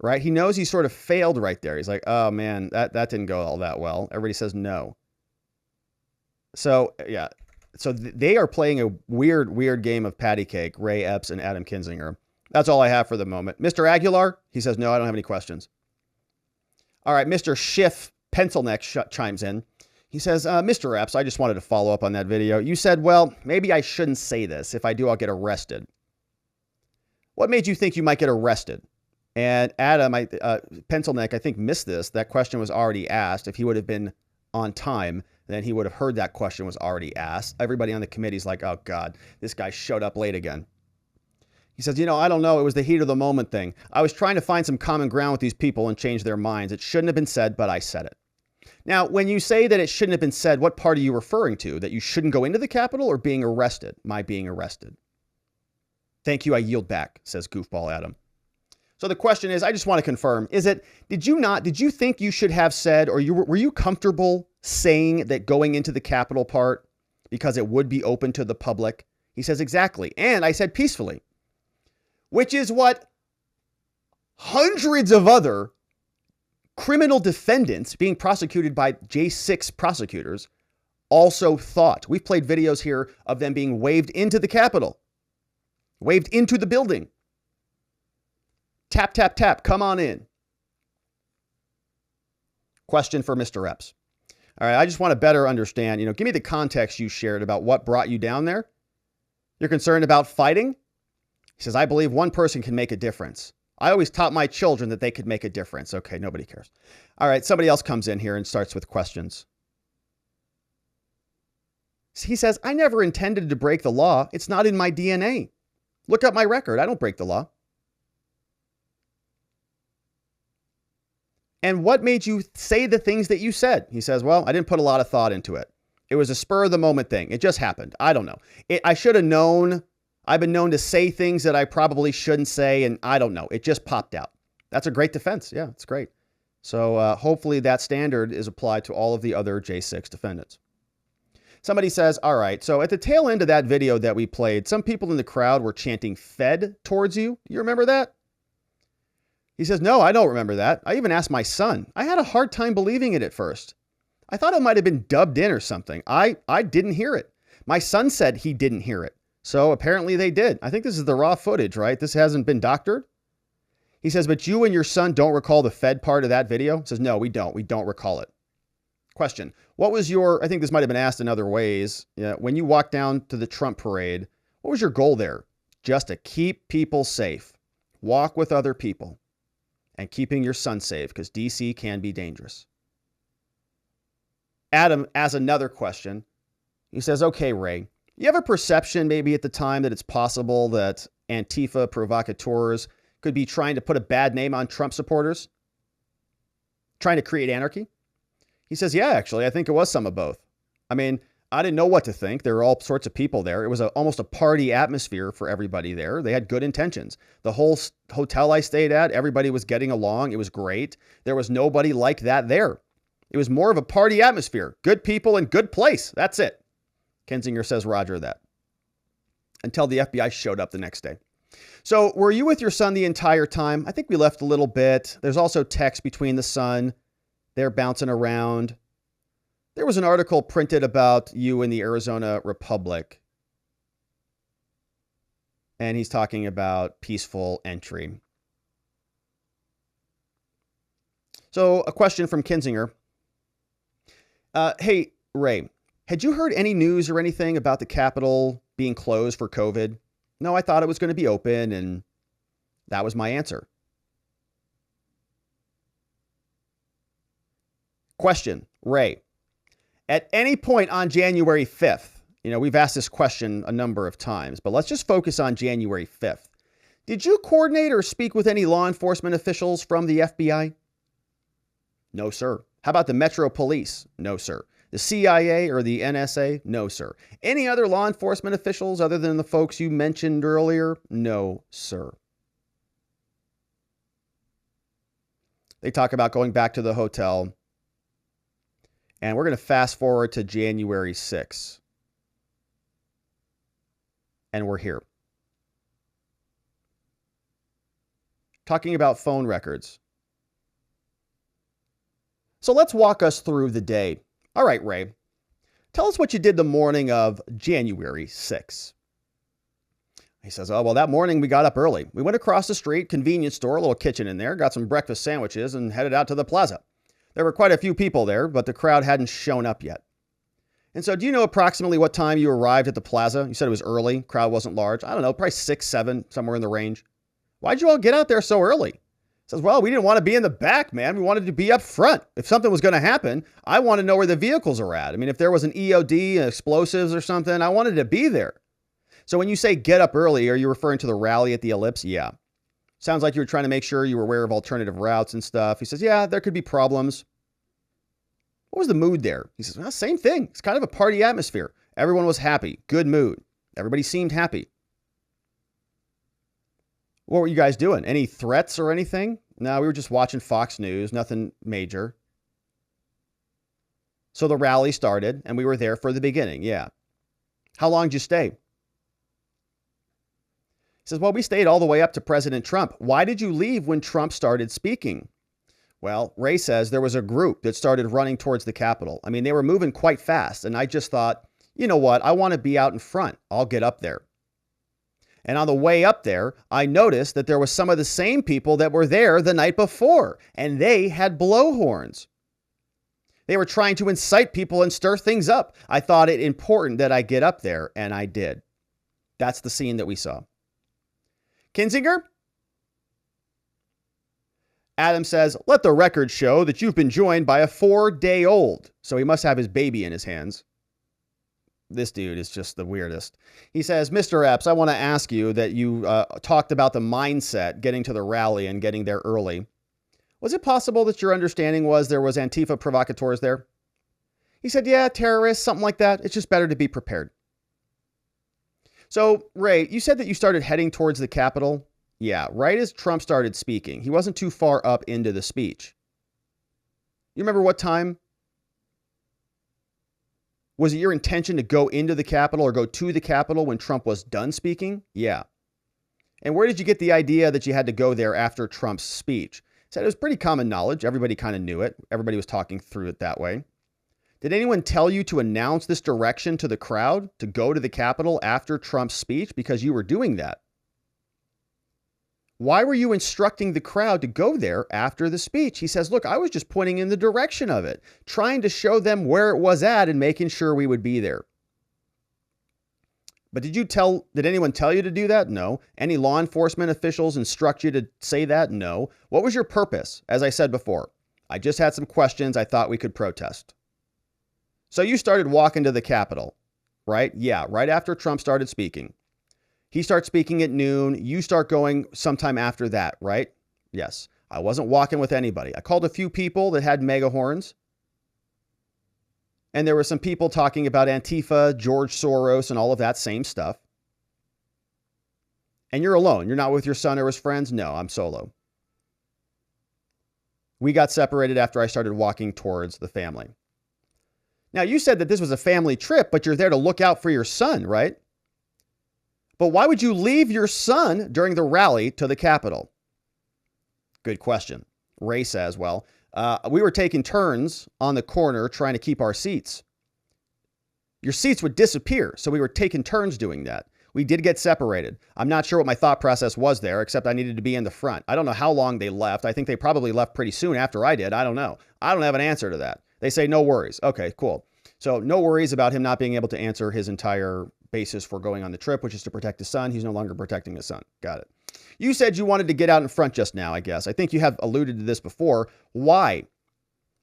right? He knows he sort of failed right there. He's like, oh man, that didn't go all that well. Everybody says no. So yeah, so they are playing a weird game of patty cake, Ray Epps and Adam Kinzinger. That's all I have for the moment. Mr. Aguilar, he says, no, I don't have any questions. All right, Mr. Schiff Pencilneck chimes in. He says, Mr. Epps, I just wanted to follow up on that video. You said, well, maybe I shouldn't say this. If I do, I'll get arrested. What made you think you might get arrested? And Adam, Pencilneck, I think missed this. That question was already asked. If he would have been on time, then he would have heard that question was already asked. Everybody on the committee's like, oh, God, this guy showed up late again. He says, you know, I don't know. It was the heat of the moment thing. I was trying to find some common ground with these people and change their minds. It shouldn't have been said, but I said it. Now, when you say that it shouldn't have been said, what part are you referring to? That you shouldn't go into the Capitol or being arrested? My being arrested. Thank you. I yield back, says Goofball Adam. So the question is, I just want to confirm, did you think you should have said, or were you comfortable saying that going into the Capitol part because it would be open to the public? He says, exactly. And I said peacefully, which is what hundreds of other criminal defendants being prosecuted by J6 prosecutors also thought. We've played videos here of them being waved into the Capitol, waved into the building. Tap, tap, tap, come on in. Question for Mr. Epps. All right, I just want to better understand, give me the context you shared about what brought you down there. You're concerned about fighting? He says, I believe one person can make a difference. I always taught my children that they could make a difference. Okay, nobody cares. All right, somebody else comes in here and starts with questions. He says, I never intended to break the law. It's not in my DNA. Look up my record. I don't break the law. And what made you say the things that you said? He says, well, I didn't put a lot of thought into it. It was a spur of the moment thing. It just happened. I don't know. I should have known. I've been known to say things that I probably shouldn't say, and I don't know. It just popped out. That's a great defense. Yeah, it's great. So hopefully that standard is applied to all of the other J6 defendants. Somebody says, all right, so at the tail end of that video that we played, some people in the crowd were chanting Fed towards you. You remember that? He says, no, I don't remember that. I even asked my son. I had a hard time believing it at first. I thought it might have been dubbed in or something. I didn't hear it. My son said he didn't hear it. So apparently they did. I think this is the raw footage, right? This hasn't been doctored. He says, but you and your son don't recall the Fed part of that video? He says, no, we don't. We don't recall it. Question. What was I think this might have been asked in other ways. When you walked down to the Trump parade, what was your goal there? Just to keep people safe. Walk with other people. And keeping your son safe, because DC can be dangerous. Adam asks another question. He says, okay, Ray, you have a perception maybe at the time that it's possible that Antifa provocateurs could be trying to put a bad name on Trump supporters? Trying to create anarchy? He says, yeah, actually, I think it was some of both. I mean, I didn't know what to think. There were all sorts of people there. It was almost a party atmosphere for everybody there. They had good intentions. The whole hotel I stayed at, everybody was getting along. It was great. There was nobody like that there. It was more of a party atmosphere. Good people and good place. That's it. Kinzinger says roger that. Until the FBI showed up the next day. So were you with your son the entire time? I think we left a little bit. There's also text between the son. They're bouncing around. There was an article printed about you in the Arizona Republic. And he's talking about peaceful entry. So a question from Kinzinger. Hey, Ray, had you heard any news or anything about the Capitol being closed for COVID? No, I thought it was going to be open, and that was my answer. Question, Ray. At any point on January 5th, we've asked this question a number of times, but let's just focus on January 5th. Did you coordinate or speak with any law enforcement officials from the FBI? No, sir. How about the Metro Police? No, sir. The CIA or the NSA? No, sir. Any other law enforcement officials other than the folks you mentioned earlier? No, sir. They talk about going back to the hotel. And we're going to fast forward to January 6th. And we're here. Talking about phone records. So let's walk us through the day. All right, Ray. Tell us what you did the morning of January 6th. He says, oh, well, that morning we got up early. We went across the street, convenience store, a little kitchen in there, got some breakfast sandwiches, and headed out to the plaza. There were quite a few people there, but the crowd hadn't shown up yet. And so do you know approximately what time you arrived at the plaza? You said it was early. Crowd wasn't large. I don't know, probably 6, 7, somewhere in the range. Why'd you all get out there so early? He says, well, we didn't want to be in the back, man. We wanted to be up front. If something was going to happen, I want to know where the vehicles are at. I mean, if there was an EOD, explosives or something, I wanted to be there. So when you say get up early, are you referring to the rally at the Ellipse? Yeah. Sounds like you were trying to make sure you were aware of alternative routes and stuff. He says, yeah, there could be problems. What was the mood there? He says, well, same thing. It's kind of a party atmosphere. Everyone was happy. Good mood. Everybody seemed happy. What were you guys doing? Any threats or anything? No, we were just watching Fox News. Nothing major. So the rally started, and we were there for the beginning. Yeah. How long did you stay? He says, well, we stayed all the way up to President Trump. Why did you leave when Trump started speaking? Well, Ray says there was a group that started running towards the Capitol. I mean, they were moving quite fast. And I just thought, you know what? I want to be out in front. I'll get up there. And on the way up there, I noticed that there was some of the same people that were there the night before, and they had blowhorns. They were trying to incite people and stir things up. I thought it important that I get up there, and I did. That's the scene that we saw. Kinzinger? Adam says, let the record show that you've been joined by a 4-day-old. So he must have his baby in his hands. This dude is just the weirdest. He says, Mr. Epps, I want to ask you that you talked about the mindset getting to the rally and getting there early. Was it possible that your understanding was there was Antifa provocateurs there? He said, yeah, terrorists, something like that. It's just better to be prepared. So, Ray, you said that you started heading towards the Capitol. Yeah, right as Trump started speaking. He wasn't too far up into the speech. You remember what time? Was it your intention to go into the Capitol or go to the Capitol when Trump was done speaking? Yeah. And where did you get the idea that you had to go there after Trump's speech? He said it was pretty common knowledge. Everybody kind of knew it. Everybody was talking through it that way. Did anyone tell you to announce this direction to the crowd to go to the Capitol after Trump's speech because you were doing that? Why were you instructing the crowd to go there after the speech? He says, look, I was just pointing in the direction of it, trying to show them where it was at and making sure we would be there. But did anyone tell you to do that? No. Any law enforcement officials instruct you to say that? No. What was your purpose? As I said before, I just had some questions I thought we could protest. So you started walking to the Capitol, right? Yeah, right after Trump started speaking. He starts speaking at noon. You start going sometime after that, right? Yes. I wasn't walking with anybody. I called a few people that had megahorns. And there were some people talking about Antifa, George Soros, and all of that same stuff. And you're alone. You're not with your son or his friends? No, I'm solo. We got separated after I started walking towards the family. Now, you said that this was a family trip, but you're there to look out for your son, right? But why would you leave your son during the rally to the Capitol? Good question. Ray says, well, we were taking turns on the corner trying to keep our seats. Your seats would disappear, so we were taking turns doing that. We did get separated. I'm not sure what my thought process was there, except I needed to be in the front. I don't know how long they left. I think they probably left pretty soon after I did. I don't know. I don't have an answer to that. They say no worries. Okay, cool. So no worries about him not being able to answer his entire basis for going on the trip, which is to protect his son. He's no longer protecting his son. Got it. You said you wanted to get out in front just now, I guess. I think you have alluded to this before. Why?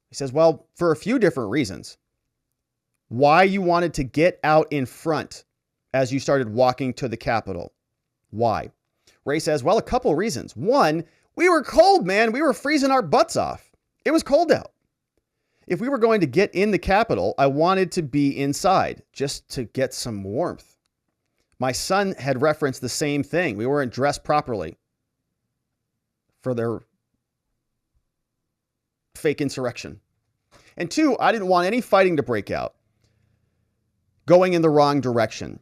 He says, well, for a few different reasons. Why you wanted to get out in front as you started walking to the Capitol. Why? Ray says, well, a couple reasons. One, we were cold, man. We were freezing our butts off. It was cold out. If we were going to get in the Capitol, I wanted to be inside just to get some warmth. My son had referenced the same thing. We weren't dressed properly for their fake insurrection. And two, I didn't want any fighting to break out going in the wrong direction.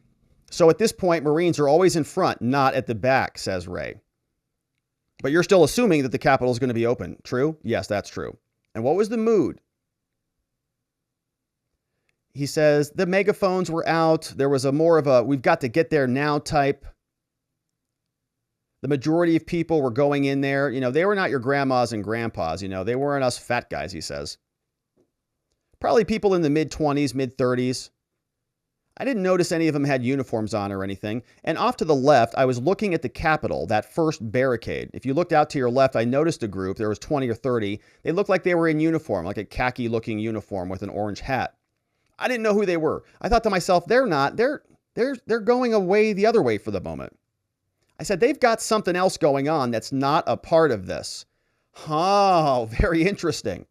So at this point, Marines are always in front, not at the back, says Ray. But you're still assuming that the Capitol is going to be open. True? Yes, that's true. And what was the mood? He says the megaphones were out. There was more of a we've got to get there now type. The majority of people were going in there. You know, they were not your grandmas and grandpas. You know, they weren't us fat guys, he says. Probably people in the mid-20s, mid-30s. I didn't notice any of them had uniforms on or anything. And off to the left, I was looking at the Capitol, that first barricade. If you looked out to your left, I noticed a group. There was 20 or 30. They looked like they were in uniform, like a khaki-looking uniform with an orange hat. I didn't know who they were. I thought to myself, they're not. They're going away the other way for the moment. I said, they've got something else going on that's not a part of this. Oh, very interesting.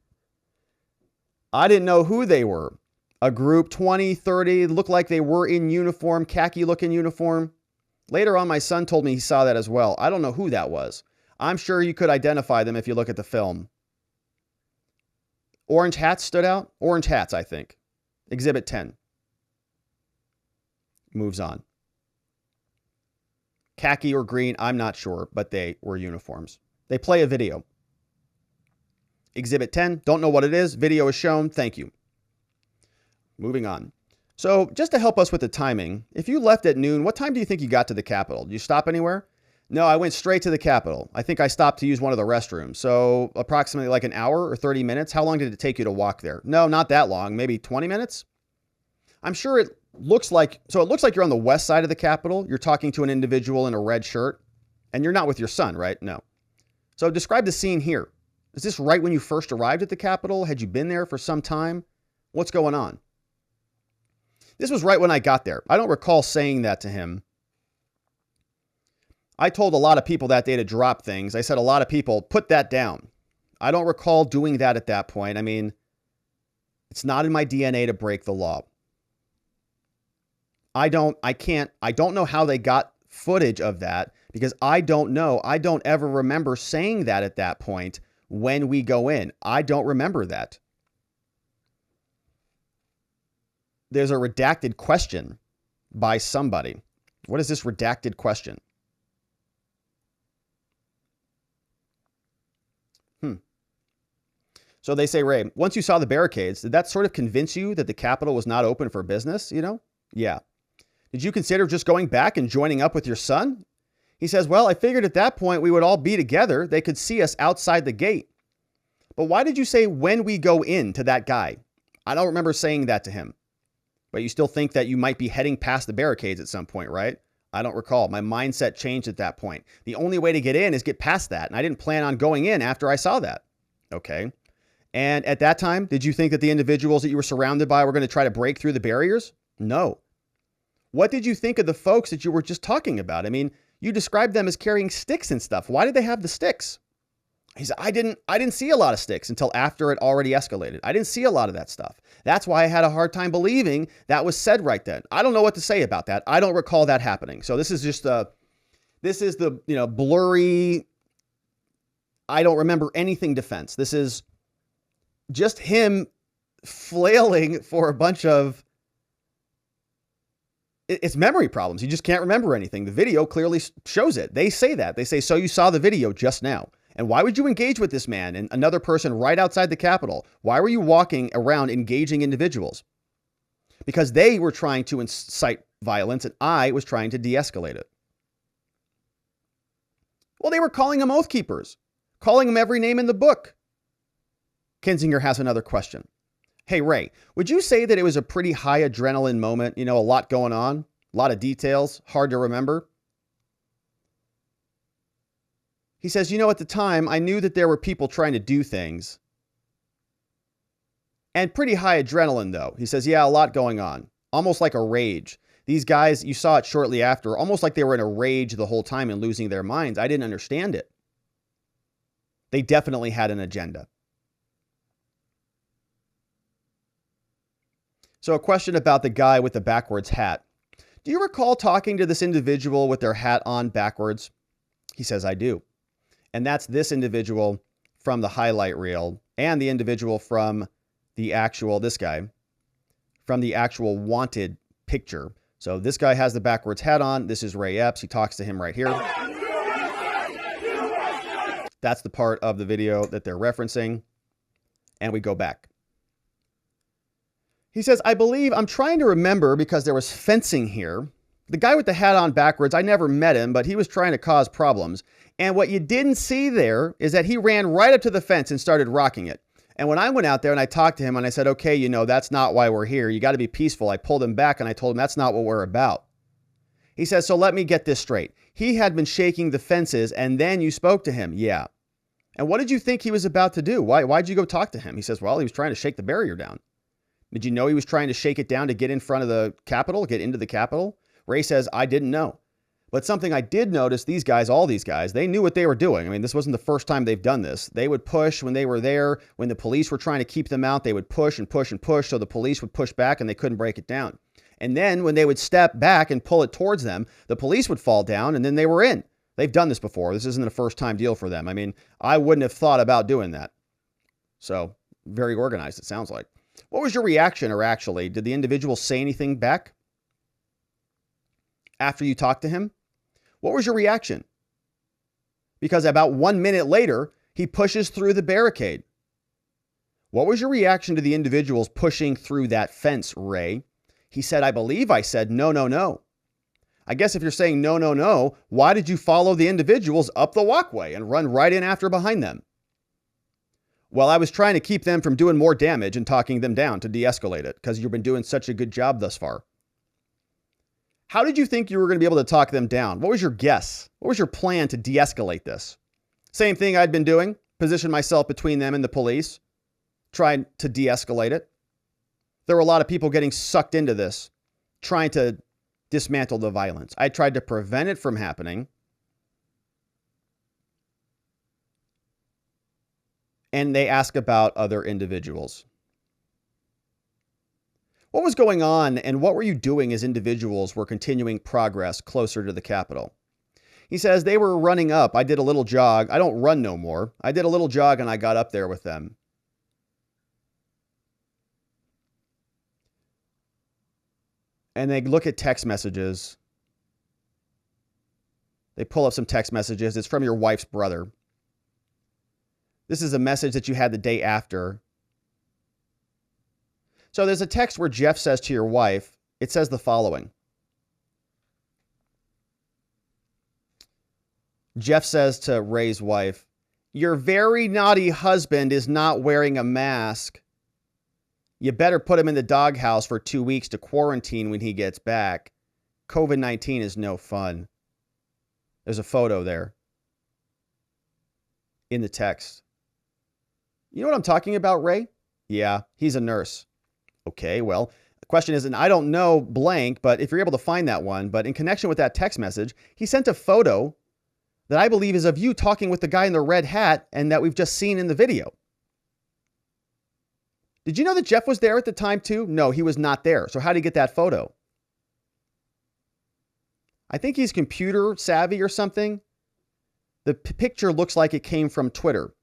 I didn't know who they were. A group, 20, 30, looked like they were in uniform, khaki-looking uniform. Later on, my son told me he saw that as well. I don't know who that was. I'm sure you could identify them if you look at the film. Orange hats stood out? Orange hats, I think. Exhibit 10. Moves on. Khaki or green, I'm not sure, but they were uniforms. They play a video. Exhibit 10, don't know what it is. Video is shown. Thank you. Moving on. So just to help us with the timing, if you left at noon, what time do you think you got to the Capitol? Did you stop anywhere? No, I went straight to the Capitol. I think I stopped to use one of the restrooms. So approximately like an hour or 30 minutes. How long did it take you to walk there? No, not that long. Maybe 20 minutes. I'm sure it looks like you're on the west side of the Capitol. You're talking to an individual in a red shirt and you're not with your son, right? No. So describe the scene here. Is this right when you first arrived at the Capitol? Had you been there for some time? What's going on? This was right when I got there. I don't recall saying that to him. I told a lot of people that day to drop things. I said a lot of people, put that down. I don't recall doing that at that point. I mean, it's not in my DNA to break the law. I don't know how they got footage of that because I don't know. I don't ever remember saying that at that point when we go in. I don't remember that. There's a redacted question by somebody. What is this redacted question? So they say, Ray, once you saw the barricades, did that sort of convince you that the Capitol was not open for business? Yeah. Did you consider just going back and joining up with your son? He says, well, I figured at that point we would all be together. They could see us outside the gate. But why did you say when we go in to that guy? I don't remember saying that to him. But you still think that you might be heading past the barricades at some point, right? I don't recall. My mindset changed at that point. The only way to get in is get past that. And I didn't plan on going in after I saw that. Okay. And at that time, did you think that the individuals that you were surrounded by were going to try to break through the barriers? No. What did you think of the folks that you were just talking about? I mean, you described them as carrying sticks and stuff. Why did they have the sticks? He said, I didn't see a lot of sticks until after it already escalated. I didn't see a lot of that stuff. That's why I had a hard time believing that was said right then. I don't know what to say about that. I don't recall that happening. So this is just the blurry, I don't remember anything defense. This is just him flailing for a bunch of, it's memory problems. You just can't remember anything. The video clearly shows it. They say that. They say, so you saw the video just now. And why would you engage with this man and another person right outside the Capitol? Why were you walking around engaging individuals? Because they were trying to incite violence and I was trying to de-escalate it. Well, they were calling them oath keepers, calling them every name in the book. Kinzinger has another question. Hey, Ray, would you say that it was a pretty high adrenaline moment? A lot going on, a lot of details, hard to remember. He says, at the time, I knew that there were people trying to do things. And pretty high adrenaline, though. He says, yeah, a lot going on. Almost like a rage. These guys, you saw it shortly after, almost like they were in a rage the whole time and losing their minds. I didn't understand it. They definitely had an agenda. So a question about the guy with the backwards hat. Do you recall talking to this individual with their hat on backwards? He says, I do. And that's this individual from the highlight reel and the individual from the actual, this guy, from the actual wanted picture. So this guy has the backwards hat on. This is Ray Epps. He talks to him right here. That's the part of the video that they're referencing. And we go back. He says, I believe, I'm trying to remember because there was fencing here. The guy with the hat on backwards, I never met him, but he was trying to cause problems. And what you didn't see there is that he ran right up to the fence and started rocking it. And when I went out there and I talked to him and I said, okay, that's not why we're here. You got to be peaceful. I pulled him back and I told him that's not what we're about. He says, so let me get this straight. He had been shaking the fences and then you spoke to him. Yeah. And what did you think he was about to do? Why'd you go talk to him? He says, well, he was trying to shake the barrier down. Did you know he was trying to shake it down to get in front of the Capitol, get into the Capitol? Ray says, I didn't know. But something I did notice, all these guys, they knew what they were doing. I mean, this wasn't the first time they've done this. They would push when they were there. When the police were trying to keep them out, they would push and push and push. So the police would push back and they couldn't break it down. And then when they would step back and pull it towards them, the police would fall down and then they were in. They've done this before. This isn't a first time deal for them. I mean, I wouldn't have thought about doing that. So very organized, it sounds like. What was your reaction, or actually, did the individual say anything back after you talked to him? What was your reaction? Because about 1 minute later, he pushes through the barricade. What was your reaction to the individuals pushing through that fence, Ray? He said, I believe I said, no, no, no. I guess if you're saying no, no, no, why did you follow the individuals up the walkway and run right in after behind them? Well, I was trying to keep them from doing more damage and talking them down to de-escalate it because you've been doing such a good job thus far. How did you think you were going to be able to talk them down? What was your guess? What was your plan to de-escalate this? Same thing I'd been doing, position myself between them and the police, trying to de-escalate it. There were a lot of people getting sucked into this, trying to dismantle the violence. I tried to prevent it from happening. And they ask about other individuals. What was going on and what were you doing as individuals were continuing progress closer to the Capitol? He says they were running up. I did a little jog. I don't run no more. I did a little jog and I got up there with them. And they look at text messages. They pull up some text messages. It's from your wife's brother. This is a message that you had the day after. So there's a text where Jeff says to your wife, it says the following. Jeff says to Ray's wife, "Your very naughty husband is not wearing a mask. You better put him in the doghouse for 2 weeks to quarantine when he gets back. COVID-19 is no fun." There's a photo there in the text. You know what I'm talking about, Ray? Yeah, he's a nurse. Okay, well, the question is, and I don't know blank, but if you're able to find that one, but in connection with that text message, he sent a photo that I believe is of you talking with the guy in the red hat and that we've just seen in the video. Did you know that Jeff was there at the time too? No, he was not there. So how did he get that photo? I think he's computer savvy or something. The picture looks like it came from Twitter.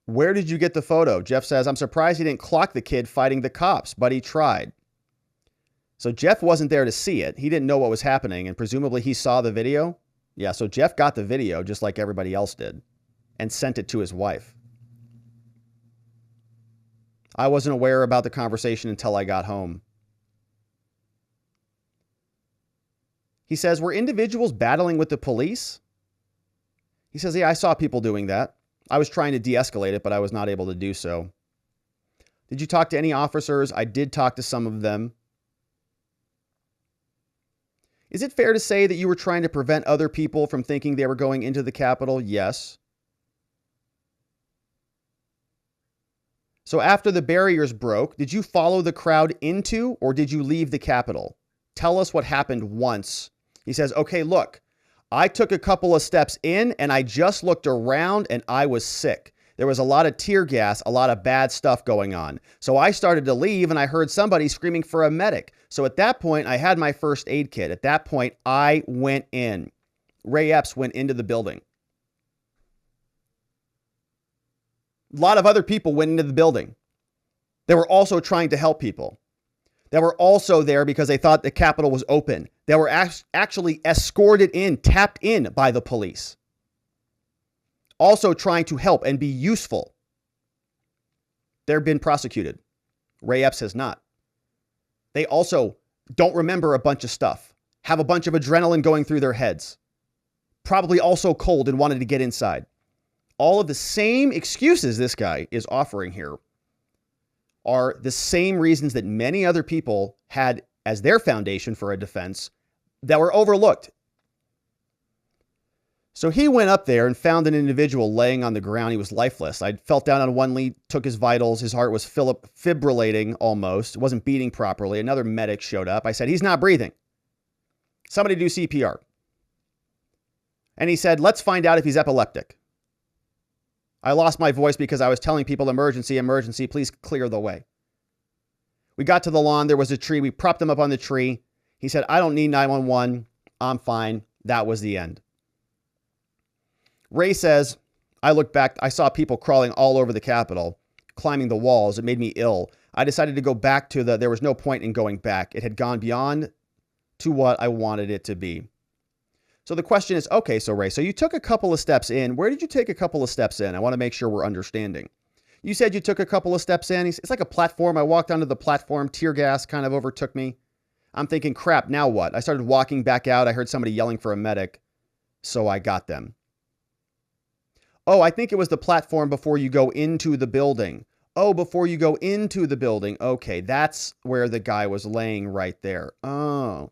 Where did you get the photo? Jeff says, "I'm surprised he didn't clock the kid fighting the cops, but he tried." So Jeff wasn't there to see it. He didn't know what was happening, and presumably he saw the video. Yeah, so Jeff got the video just like everybody else did and sent it to his wife. I wasn't aware about the conversation until I got home. He says, "Were individuals battling with the police?" He says, "Yeah, I saw people doing that. I was trying to de-escalate it, but I was not able to do so." "Did you talk to any officers?" "I did talk to some of them." "Is it fair to say that you were trying to prevent other people from thinking they were going into the Capitol?" "Yes." "So after the barriers broke, did you follow the crowd into or did you leave the Capitol? Tell us what happened once." He says, "Okay, look, I took a couple of steps in and I just looked around and I was sick. There was a lot of tear gas, a lot of bad stuff going on. So I started to leave and I heard somebody screaming for a medic. So at that point, I had my first aid kit. At that point, I went in." Ray Epps went into the building. A lot of other people went into the building. They were also trying to help people. They were also there because they thought the Capitol was open. They were actually escorted in, tapped in by the police. Also trying to help and be useful. They're been prosecuted. Ray Epps has not. They also don't remember a bunch of stuff, have a bunch of adrenaline going through their heads, probably also cold and wanted to get inside. All of the same excuses this guy is offering here are the same reasons that many other people had as their foundation for a defense that were overlooked. So he went up there and found an individual laying on the ground. He was lifeless. I felt down on one knee, took his vitals. His heart was fibrillating almost. It wasn't beating properly. Another medic showed up. I said, "He's not breathing. Somebody do CPR." And he said, "Let's find out if he's epileptic." I lost my voice because I was telling people, "Emergency, emergency, please clear the way." We got to the lawn. There was a tree. We propped him up on the tree. He said, "I don't need 911. I'm fine." That was the end. Ray says, "I looked back. I saw people crawling all over the Capitol, climbing the walls. It made me ill. I decided to go back to there was no point in going back. It had gone beyond to what I wanted it to be." So the question is, okay, so Ray, so you took a couple of steps in. Where did you take a couple of steps in? I want to make sure we're understanding. You said you took a couple of steps in. It's like a platform. I walked onto the platform. Tear gas kind of overtook me. I'm thinking, crap, now what? I started walking back out. I heard somebody yelling for a medic, so I got them. Oh, I think it was the platform before you go into the building. Oh, before you go into the building. Okay, that's where the guy was laying right there. Oh,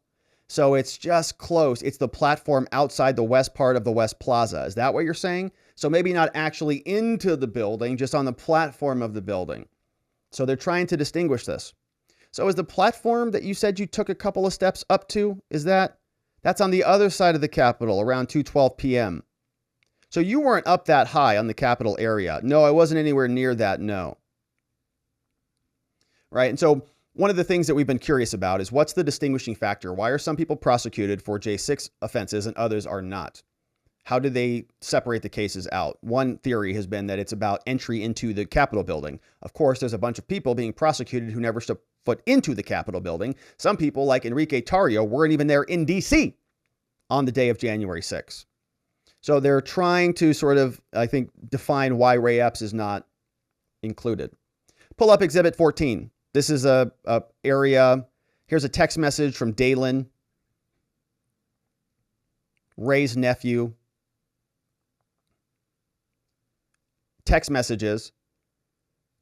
so it's just close. It's the platform outside the west part of the West Plaza. Is that what you're saying? So maybe not actually into the building, just on the platform of the building. So they're trying to distinguish this. So is the platform that you said you took a couple of steps up to, that's on the other side of the Capitol around 2:12 p.m. So you weren't up that high on the Capitol area. No, I wasn't anywhere near that. No. Right. And so one of the things that we've been curious about is what's the distinguishing factor? Why are some people prosecuted for J6 offenses and others are not? How do they separate the cases out? One theory has been that it's about entry into the Capitol building. Of course, there's a bunch of people being prosecuted who never stepped foot into the Capitol building. Some people, like Enrique Tarrio, weren't even there in D.C. on the day of January 6th. So they're trying to sort of, I think, define why Ray Epps is not included. Pull up Exhibit 14. This is a area. Here's a text message from Dalen, Ray's nephew. Text messages.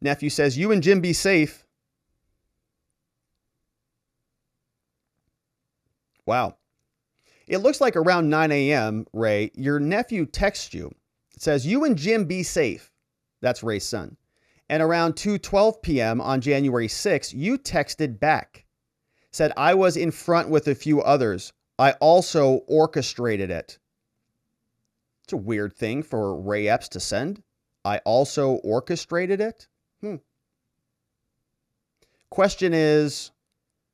Nephew says, "You and Jim be safe." Wow. It looks like around 9 a.m., Ray, your nephew texts you. It says, "You and Jim be safe." That's Ray's son. And around 2:12 p.m. on January 6th, you texted back. Said, "I was in front with a few others. I also orchestrated it." It's a weird thing for Ray Epps to send. I also orchestrated it? Question is,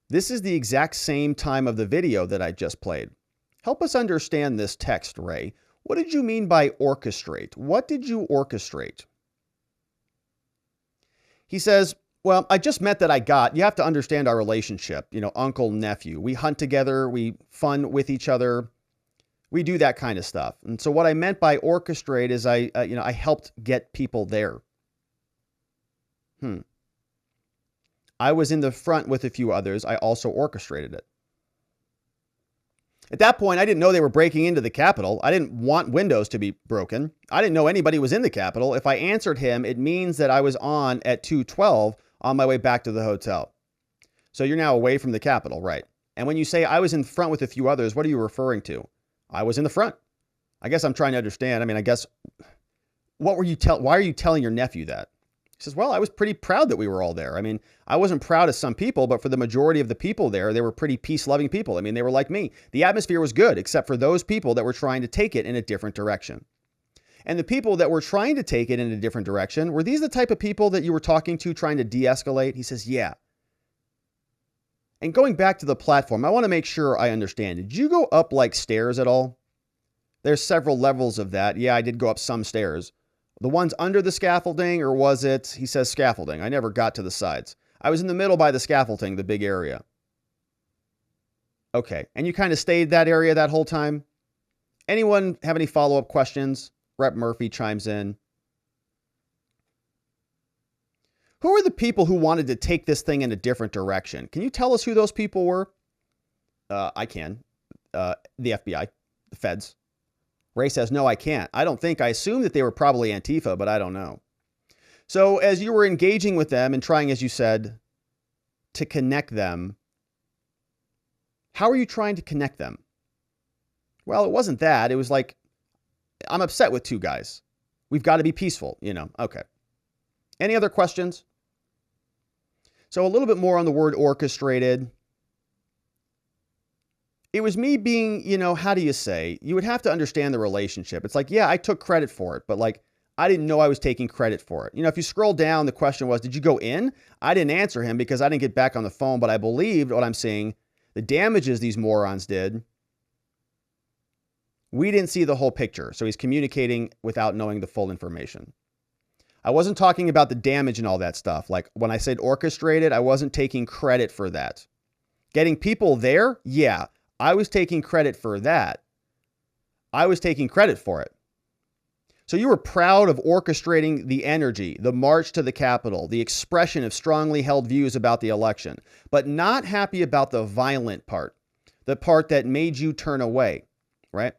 this is the exact same time of the video that I just played. Help us understand this text, Ray. What did you mean by orchestrate? What did you orchestrate? He says, well, I just meant that you have to understand our relationship, uncle, nephew. We hunt together, we fun with each other. We do that kind of stuff. And so what I meant by orchestrate is I helped get people there. I was in the front with a few others. I also orchestrated it. At that point, I didn't know they were breaking into the Capitol. I didn't want windows to be broken. I didn't know anybody was in the Capitol. If I answered him, it means that I was on at 2:12 on my way back to the hotel. So you're now away from the Capitol, right? And when you say I was in front with a few others, what are you referring to? I was in the front. I guess I'm trying to understand. I mean, I guess, why are you telling your nephew that? He says, well, I was pretty proud that we were all there. I mean, I wasn't proud of some people, but for the majority of the people there, they were pretty peace-loving people. I mean, they were like me. The atmosphere was good, except for those people that were trying to take it in a different direction. And the people that were trying to take it in a different direction, were these the type of people that you were talking to trying to de-escalate? He says, yeah. And going back to the platform, I want to make sure I understand. Did you go up like stairs at all? There's several levels of that. Yeah, I did go up some stairs. The ones under the scaffolding, or was it, he says scaffolding. I never got to the sides. I was in the middle by the scaffolding, the big area. Okay, and you kind of stayed that area that whole time? Anyone have any follow-up questions? Rep Murphy chimes in. Who are the people who wanted to take this thing in a different direction? Can you tell us who those people were? I can. The FBI, the feds. Ray says, no, I can't. I don't think. I assume that they were probably Antifa, but I don't know. So as you were engaging with them and trying, as you said, to connect them, how are you trying to connect them? Well, it wasn't that. It was like, I'm upset with two guys. We've got to be peaceful, Okay. Any other questions? So a little bit more on the word orchestrated. It was me being, how do you say? You would have to understand the relationship. It's like, yeah, I took credit for it, but I didn't know I was taking credit for it. If you scroll down, the question was, did you go in? I didn't answer him because I didn't get back on the phone, but I believed what I'm seeing, the damages these morons did. We didn't see the whole picture. So he's communicating without knowing the full information. I wasn't talking about the damage and all that stuff. Like when I said orchestrated, I wasn't taking credit for that. Getting people there? Yeah, I was taking credit for that. I was taking credit for it. So you were proud of orchestrating the energy, the march to the Capitol, the expression of strongly held views about the election, but not happy about the violent part, the part that made you turn away, right?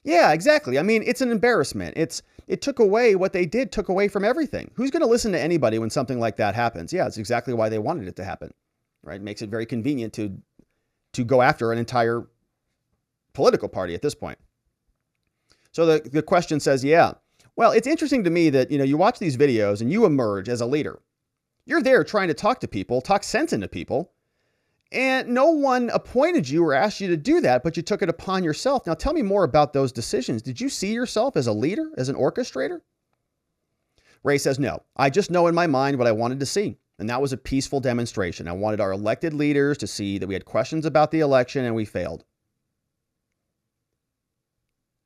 Yeah, exactly. I mean, it's an embarrassment. It took away what they did, took away from everything. Who's going to listen to anybody when something like that happens? Yeah, it's exactly why they wanted it to happen, right? It makes it very convenient to go after an entire political party at this point. So the question says, yeah, well, it's interesting to me that, you watch these videos and you emerge as a leader. You're there trying to talk to people, talk sense into people, and no one appointed you or asked you to do that, but you took it upon yourself. Now, tell me more about those decisions. Did you see yourself as a leader, as an orchestrator? Ray says, no, I just know in my mind what I wanted to see. And that was a peaceful demonstration. I wanted our elected leaders to see that we had questions about the election and we failed.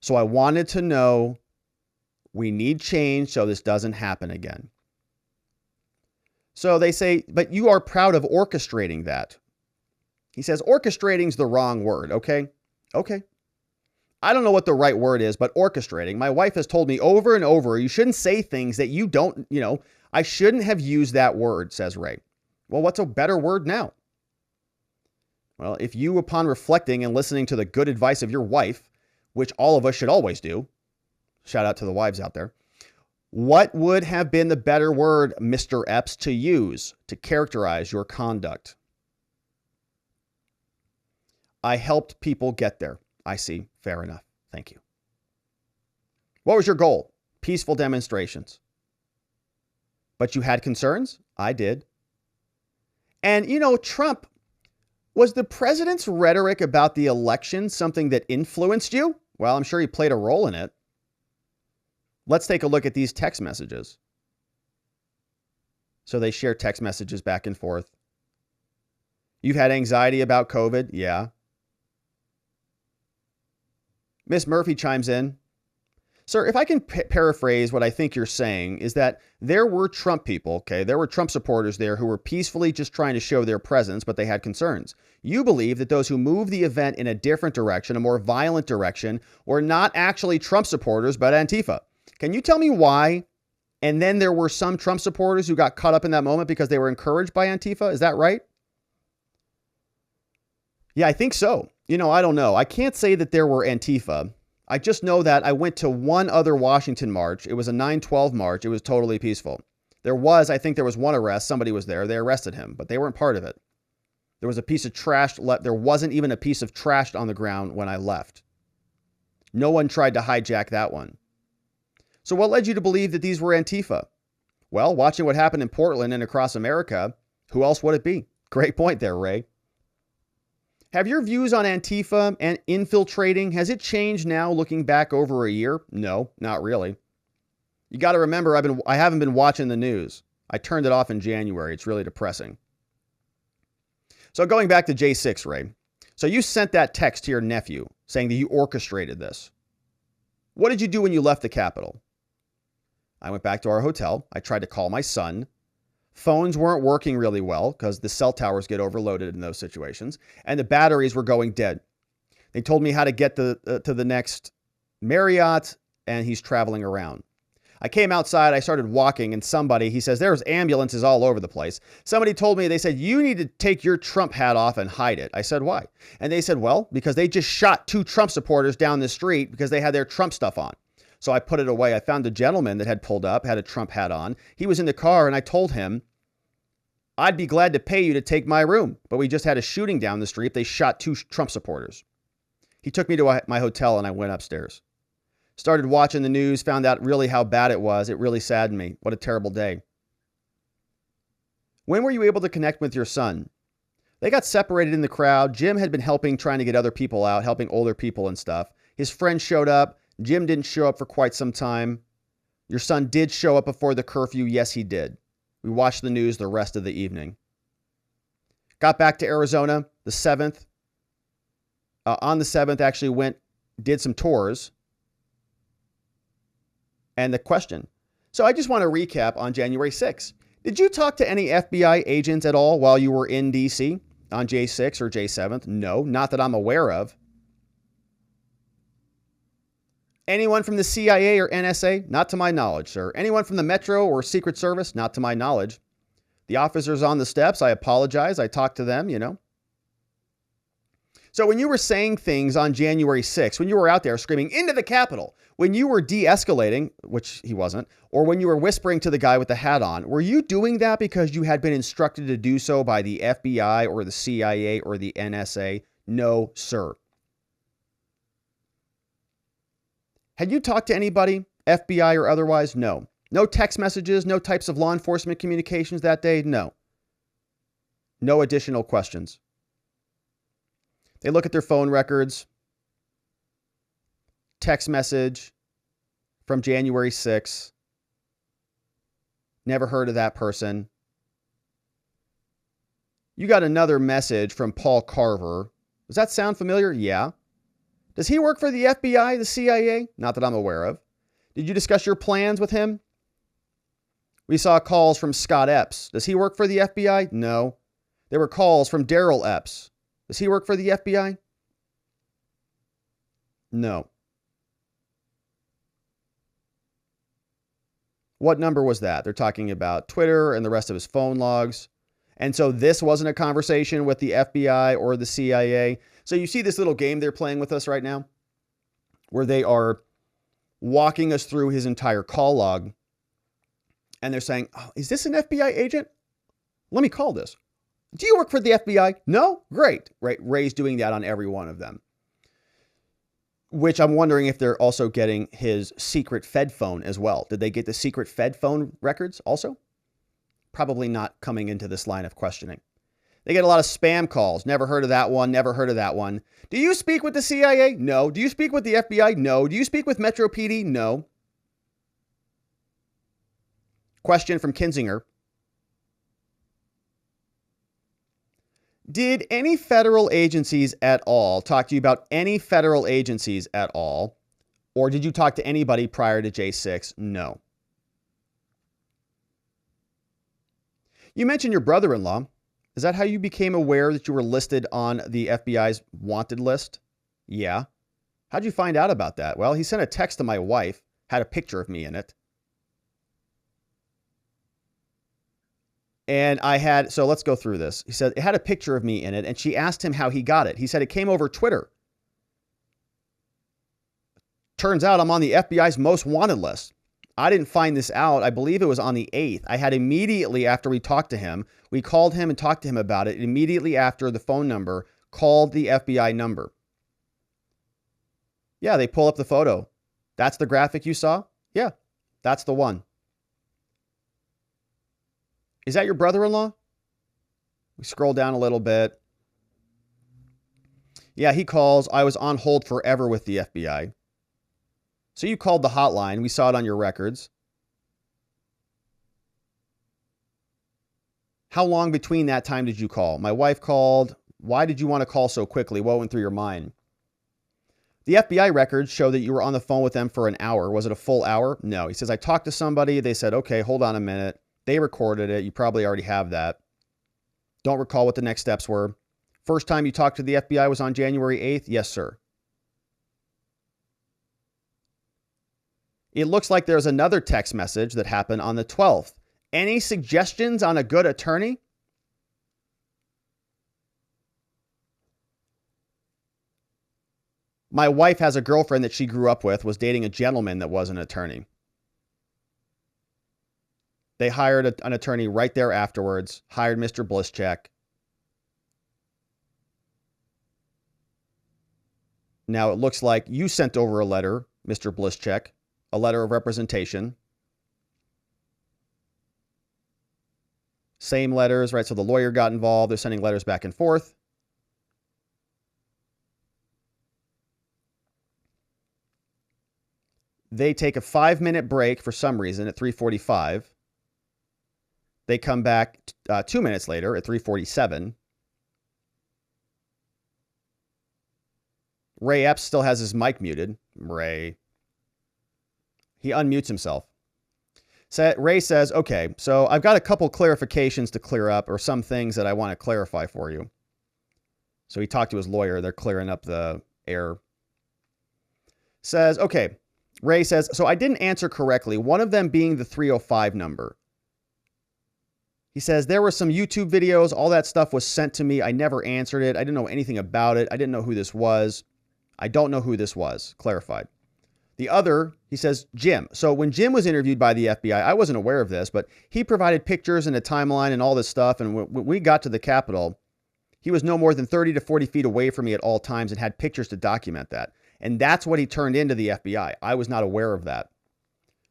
So I wanted to know we need change so this doesn't happen again. So they say, but you are proud of orchestrating that. He says, orchestrating's the wrong word, okay? Okay. I don't know what the right word is, but orchestrating. My wife has told me over and over, you shouldn't say things that you don't, I shouldn't have used that word, says Ray. Well, what's a better word now? Well, if you, upon reflecting and listening to the good advice of your wife, which all of us should always do, shout out to the wives out there, what would have been the better word, Mr. Epps, to use to characterize your conduct? I helped people get there. I see. Fair enough. Thank you. What was your goal? Peaceful demonstrations. But you had concerns? I did. And, Trump, was the president's rhetoric about the election something that influenced you? Well, I'm sure he played a role in it. Let's take a look at these text messages. So they share text messages back and forth. You've had anxiety about COVID? Yeah. Miss Murphy chimes in. Sir, if I can paraphrase what I think you're saying is that there were Trump people, okay? There were Trump supporters there who were peacefully just trying to show their presence, but they had concerns. You believe that those who moved the event in a different direction, a more violent direction, were not actually Trump supporters, but Antifa. Can you tell me why? And then there were some Trump supporters who got caught up in that moment because they were encouraged by Antifa. Is that right? Yeah, I think so. I don't know. I can't say that there were Antifa. I just know that I went to one other Washington march. It was a 9/12 march. It was totally peaceful. I think there was one arrest. Somebody was there. They arrested him, but they weren't part of it. There was a piece of trash left. There wasn't even a piece of trash on the ground when I left. No one tried to hijack that one. So what led you to believe that these were Antifa? Well, watching what happened in Portland and across America, who else would it be? Great point there, Ray. Have your views on Antifa and infiltrating, has it changed now looking back over a year? No, not really. You got to remember, I haven't been watching the news. I turned it off in January. It's really depressing. So going back to J6, Ray. So you sent that text to your nephew saying that you orchestrated this. What did you do when you left the Capitol? I went back to our hotel. I tried to call my son. Phones weren't working really well because the cell towers get overloaded in those situations, and the batteries were going dead. They told me how to get to the next Marriott, and he's traveling around. I came outside, I started walking, and he says, there's ambulances all over the place. Somebody told me, they said, you need to take your Trump hat off and hide it. I said, why? And they said, well, because they just shot 2 Trump supporters down the street because they had their Trump stuff on. So I put it away. I found a gentleman that had pulled up, had a Trump hat on. He was in the car, and I told him, I'd be glad to pay you to take my room, but we just had a shooting down the street. They shot 2 Trump supporters. He took me to my hotel and I went upstairs. Started watching the news, found out really how bad it was. It really saddened me. What a terrible day. When were you able to connect with your son? They got separated in the crowd. Jim had been trying to get other people out, helping older people and stuff. His friend showed up. Jim didn't show up for quite some time. Your son did show up before the curfew. Yes, he did. We watched the news the rest of the evening. Got back to Arizona the 7th. On the 7th, actually did some tours. And the question. So I just want to recap on January 6th. Did you talk to any FBI agents at all while you were in D.C. on J6 or J7th? No, not that I'm aware of. Anyone from the CIA or NSA? Not to my knowledge, sir. Anyone from the Metro or Secret Service? Not to my knowledge. The officers on the steps, I apologize. I talked to them, you know. So when you were saying things on January 6th, when you were out there screaming into the Capitol, when you were de-escalating, which he wasn't, or when you were whispering to the guy with the hat on, were you doing that because you had been instructed to do so by the FBI or the CIA or the NSA? No, sir. Had you talked to anybody, FBI or otherwise? No. No text messages, no types of law enforcement communications that day? No. No additional questions. They look at their phone records. Text message from January 6th. Never heard of that person. You got another message from Paul Carver. Does that sound familiar? Yeah. Does he work for the FBI, the CIA? Not that I'm aware of. Did you discuss your plans with him? We saw calls from Scott Epps. Does he work for the FBI? No. There were calls from Daryl Epps. Does he work for the FBI? No. What number was that? They're talking about Twitter and the rest of his phone logs. And so this wasn't a conversation with the FBI or the CIA. So you see this little game they're playing with us right now, where they are walking us through his entire call log. And they're saying, oh, is this an FBI agent? Let me call this. Do you work for the FBI? No? Great. Right. Ray's doing that on every one of them. Which I'm wondering if they're also getting his secret Fed phone as well. Did they get the secret Fed phone records also? Probably not coming into this line of questioning. They get a lot of spam calls. Never heard of that one. Never heard of that one. Do you speak with the CIA? No. Do you speak with the FBI? No. Do you speak with Metro PD? No. Question from Kinzinger. Did any federal agencies at all talk to you about any federal agencies at all? Or did you talk to anybody prior to J6? No. You mentioned your brother-in-law. Is that how you became aware that you were listed on the FBI's wanted list? Yeah. How'd you find out about that? Well, he sent a text to my wife, had a picture of me in it. And so let's go through this. He said it had a picture of me in it, and she asked him how he got it. He said it came over Twitter. Turns out I'm on the FBI's most wanted list. I didn't find this out. I believe it was on the 8th. I had immediately after we talked to him, we called him and talked to him about it. Immediately after the phone number called the FBI number. Yeah, they pull up the photo. That's the graphic you saw? Yeah, that's the one. Is that your brother-in-law? We scroll down a little bit. Yeah, he calls. I was on hold forever with the FBI. So you called the hotline. We saw it on your records. How long between that time did you call? My wife called. Why did you want to call so quickly? What went through your mind? The FBI records show that you were on the phone with them for an hour. Was it a full hour? No. He says, I talked to somebody. They said, okay, hold on a minute. They recorded it. You probably already have that. Don't recall what the next steps were. First time you talked to the FBI was on January 8th? Yes, sir. It looks like there's another text message that happened on the 12th. Any suggestions on a good attorney? My wife has a girlfriend that she grew up with, was dating a gentleman that was an attorney. They hired an attorney right there afterwards, hired Mr. Blischek. Now it looks like you sent over a letter, Mr. Blischek, a letter of representation. Same letters, right? So the lawyer got involved. They're sending letters back and forth. They take a 5-minute break for some reason at 3:45. They come back 2 minutes later at 3:47. Ray Epps still has his mic muted. Ray. He unmutes himself. Ray says, okay, so I've got a couple clarifications to clear up, or some things that I want to clarify for you. So he talked to his lawyer. They're clearing up the air. Says, okay, Ray says, so I didn't answer correctly, one of them being the 305 number. He says, there were some YouTube videos. All that stuff was sent to me. I never answered it. I didn't know anything about it. I didn't know who this was. I don't know who this was. Clarified. The other, he says, Jim. So when Jim was interviewed by the FBI, I wasn't aware of this, but he provided pictures and a timeline and all this stuff. And when we got to the Capitol, he was no more than 30 to 40 feet away from me at all times and had pictures to document that. And that's what he turned into the FBI. I was not aware of that.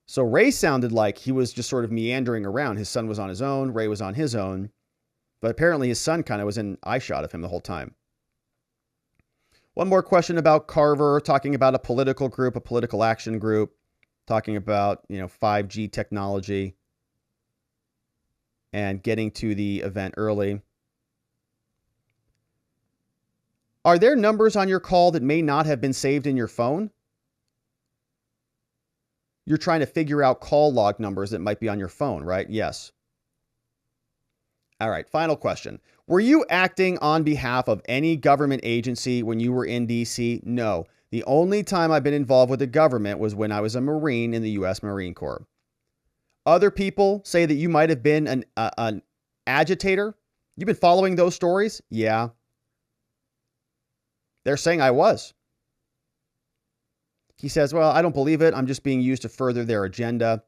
So Ray sounded like he was just sort of meandering around. His son was on his own. Ray was on his own. But apparently his son kind of was in eyeshot of him the whole time. One more question about Carver, talking about a political group, a political action group, talking about, 5G technology and getting to the event early. Are there numbers on your call that may not have been saved in your phone? You're trying to figure out call log numbers that might be on your phone, right? Yes. All right, final question. Were you acting on behalf of any government agency when you were in DC? No. The only time I've been involved with the government was when I was a Marine in the U.S. Marine Corps. Other people say that you might have been an agitator. You've been following those stories? Yeah. They're saying I was. He says, well, I don't believe it. I'm just being used to further their agenda.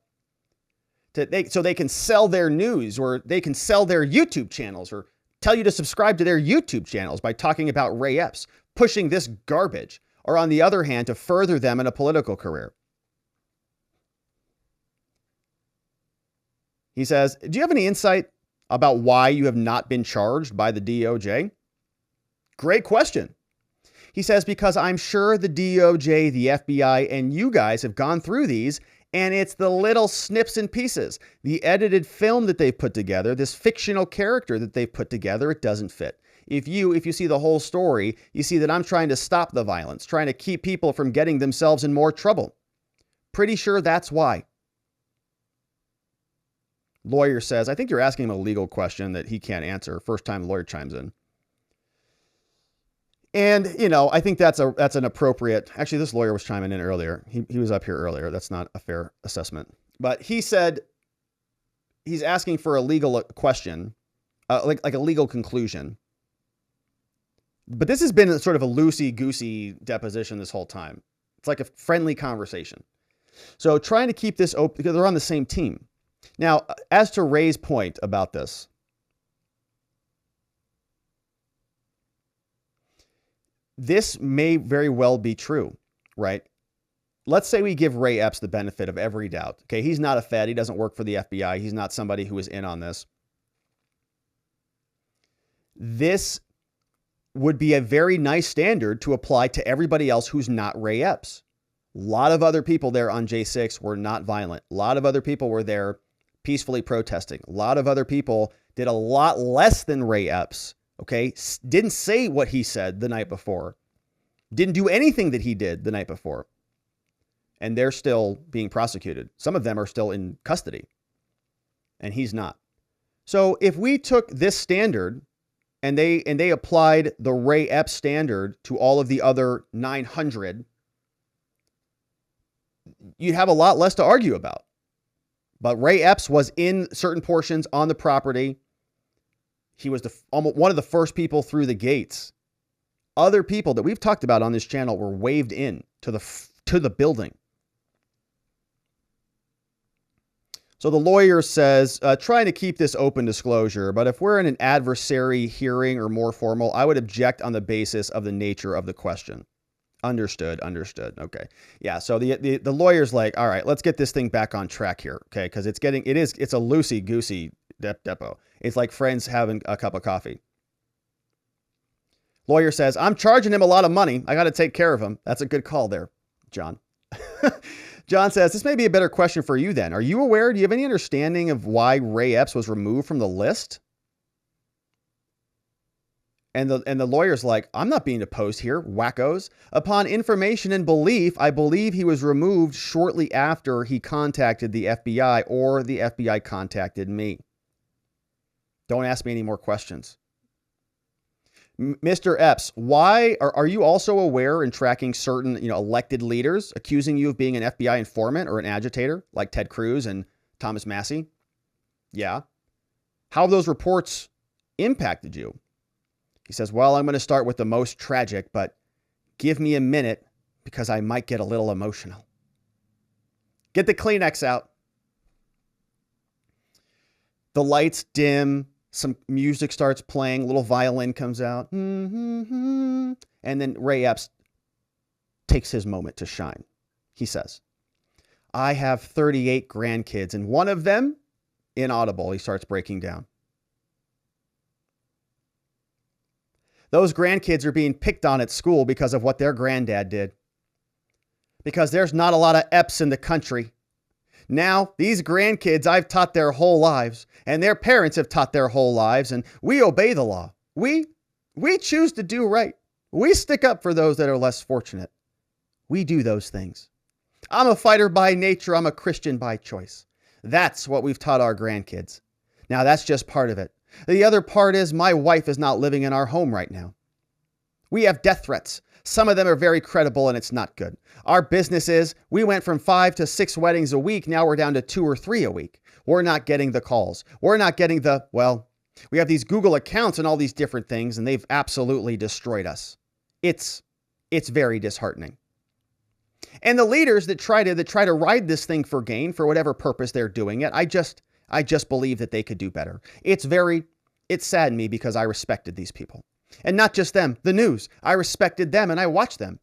So they can sell their news, or they can sell their YouTube channels, or tell you to subscribe to their YouTube channels by talking about Ray Epps, pushing this garbage, or on the other hand, to further them in a political career. He says, do you have any insight about why you have not been charged by the DOJ? Great question. He says, because I'm sure the DOJ, the FBI, and you guys have gone through these, and it's the little snips and pieces. The edited film that they've put together, this fictional character that they've put together, it doesn't fit. If you see the whole story, you see that I'm trying to stop the violence, trying to keep people from getting themselves in more trouble. Pretty sure that's why. Lawyer says, I think you're asking him a legal question that he can't answer. First time lawyer chimes in. And, I think that's an appropriate, actually, this lawyer was chiming in earlier. He was up here earlier. That's not a fair assessment. But he said he's asking for a legal question, like a legal conclusion. But this has been sort of a loosey-goosey deposition this whole time. It's like a friendly conversation. So trying to keep this open, because they're on the same team. Now, as to Ray's point about this, this may very well be true, right? Let's say we give Ray Epps the benefit of every doubt. Okay, he's not a Fed. He doesn't work for the FBI. He's not somebody who is in on this. This would be a very nice standard to apply to everybody else who's not Ray Epps. A lot of other people there on J6 were not violent. A lot of other people were there peacefully protesting. A lot of other people did a lot less than Ray Epps. Okay, didn't say what he said the night before. Didn't do anything that he did the night before. And they're still being prosecuted. Some of them are still in custody. And he's not. So if we took this standard and they applied the Ray Epps standard to all of the other 900, you'd have a lot less to argue about. But Ray Epps was in certain portions on the property. He was almost one of the first people through the gates. Other people that we've talked about on this channel were waved in to the building. So the lawyer says, trying to keep this open disclosure, but if we're in an adversary hearing or more formal, I would object on the basis of the nature of the question. Understood. Okay. Yeah. So the lawyer's like, all right, let's get this thing back on track here. Okay. Because it's a loosey-goosey depot. It's like friends having a cup of coffee. Lawyer says, I'm charging him a lot of money. I got to take care of him. That's a good call there, John. John says, this may be a better question for you then. Are you aware? Do you have any understanding of why Ray Epps was removed from the list? And the lawyer's like, I'm not being deposed here, wackos. Upon information and belief, I believe he was removed shortly after he contacted the FBI or the FBI contacted me. Don't ask me any more questions. Mr. Epps, why are you also aware and tracking certain, elected leaders accusing you of being an FBI informant or an agitator like Ted Cruz and Thomas Massey? Yeah. How have those reports impacted you? He says, well, I'm going to start with the most tragic, but give me a minute because I might get a little emotional. Get the Kleenex out. The lights dim. Some music starts playing. A little violin comes out. And then Ray Epps takes his moment to shine. He says, I have 38 grandkids, and one of them, inaudible, he starts breaking down. Those grandkids are being picked on at school because of what their granddad did. Because there's not a lot of Epps in the country. Now, these grandkids I've taught their whole lives, and their parents have taught their whole lives, and we obey the law. We choose to do right. We stick up for those that are less fortunate. We do those things. I'm a fighter by nature. I'm a Christian by choice. That's what we've taught our grandkids. Now, that's just part of it. The other part is my wife is not living in our home right now. We have death threats. Some of them are very credible and it's not good. Our business is we went from 5 to 6 weddings a week. Now we're down to 2 or 3 a week. We're not getting the calls. We're not getting we have these Google accounts and all these different things, and they've absolutely destroyed us. It's very disheartening. And the leaders that try to ride this thing for gain for whatever purpose they're doing it, I just believe that they could do better. It saddened me because I respected these people. And not just them, the news. I respected them and I watched them.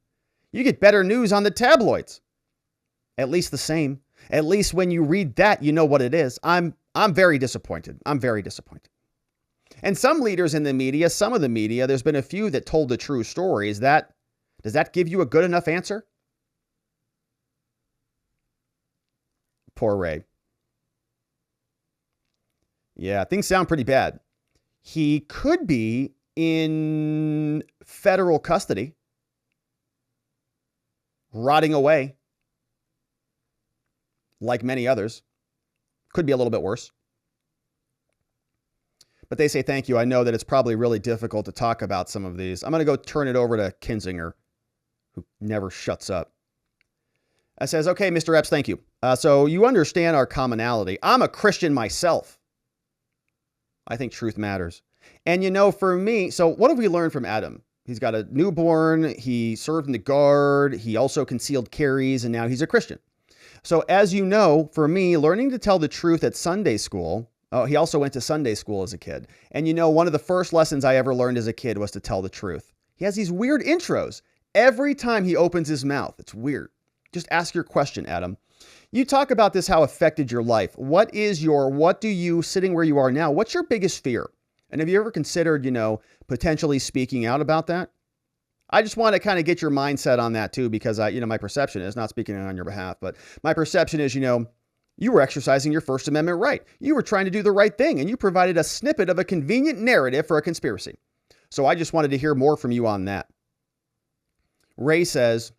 You get better news on the tabloids. At least the same. At least when you read that, you know what it is. I'm very disappointed. I'm very disappointed. And some leaders in the media, some of the media, there's been a few that told the true story. Does that give you a good enough answer? Poor Ray. Yeah, things sound pretty bad. He could be in federal custody, rotting away, like many others. Could be a little bit worse. But they say thank you. I know that it's probably really difficult to talk about some of these. I'm going to go turn it over to Kinzinger, who never shuts up. I says, okay, Mr. Epps, thank you. So you understand our commonality. I'm a Christian myself. I think truth matters. And for me, so what have we learned from Adam? He's got a newborn. He served in the guard. He also concealed carries, and now he's a Christian. So as you know, for me, learning to tell the truth at Sunday school, he also went to Sunday school as a kid. And one of the first lessons I ever learned as a kid was to tell the truth. He has these weird intros every time he opens his mouth. It's weird. Just ask your question, Adam. You talk about this, how affected your life. What do you, sitting where you are now, what's your biggest fear? And have you ever considered, potentially speaking out about that? I just want to kind of get your mindset on that too, because my perception is, not speaking on your behalf, but my perception is, you were exercising your First Amendment right. You were trying to do the right thing, and you provided a snippet of a convenient narrative for a conspiracy. So I just wanted to hear more from you on that. Ray says,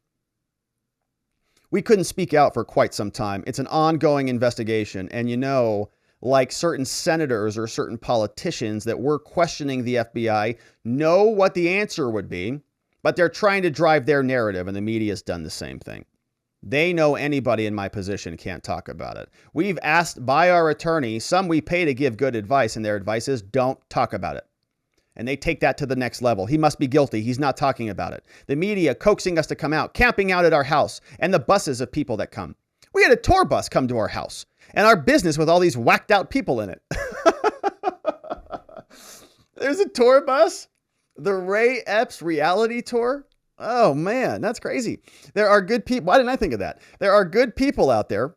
we couldn't speak out for quite some time. It's an ongoing investigation. And like certain senators or certain politicians that were questioning the FBI know what the answer would be, but they're trying to drive their narrative, and the media's done the same thing. They know anybody in my position can't talk about it. We've asked by our attorney, some we pay to give good advice, and their advice is don't talk about it. And they take that to the next level. He must be guilty. He's not talking about it. The media coaxing us to come out, camping out at our house, and the buses of people that come. We had a tour bus come to our house, and our business with all these whacked out people in it. There's a tour bus? The Ray Epps reality tour? Oh man, that's crazy. There are good people. Why didn't I think of that? There are good people out there.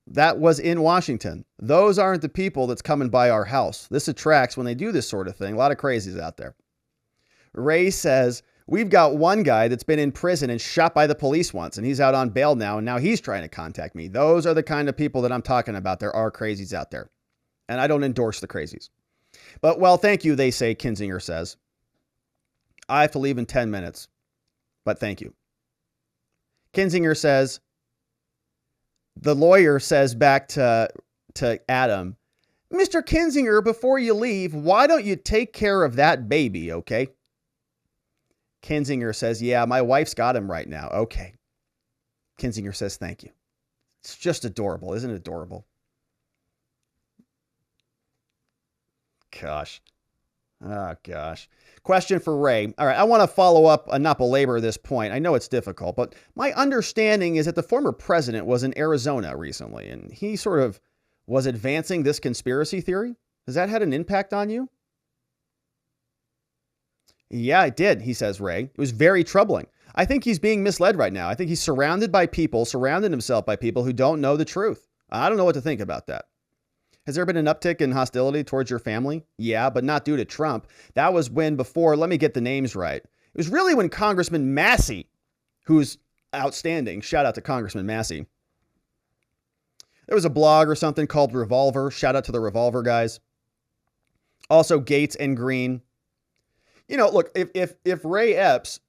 That was in Washington. Those aren't the people that's coming by our house. This attracts, when they do this sort of thing, a lot of crazies out there. Ray says, we've got one guy that's been in prison and shot by the police once, and he's out on bail now, and now he's trying to contact me. Those are the kind of people that I'm talking about. There are crazies out there, and I don't endorse the crazies. But, well, thank you, they say, Kinzinger says. I have to leave in 10 minutes, but thank you. Kinzinger says, the lawyer says back to Adam, Mr. Kinzinger, before you leave, why don't you take care of that baby, okay? Kinzinger says, yeah, my wife's got him right now. Okay. Kinzinger says, thank you. It's just adorable. Isn't it adorable? Gosh. Oh, gosh. Question for Ray. All right, I want to follow up and not belabor this point. I know it's difficult, but my understanding is that the former president was in Arizona recently, and he sort of was advancing this conspiracy theory. Has that had an impact on you? Yeah, it did, he says, Ray. It was very troubling. I think he's being misled right now. I think he's surrounded himself by people who don't know the truth. I don't know what to think about that. Has there been an uptick in hostility towards your family? Yeah, but not due to Trump. That was before, let me get the names right. It was really when Congressman Massey, who's outstanding, shout out to Congressman Massey. There was a blog or something called Revolver. Shout out to the Revolver guys. Also Gates and Green. You know, look, if Ray Epps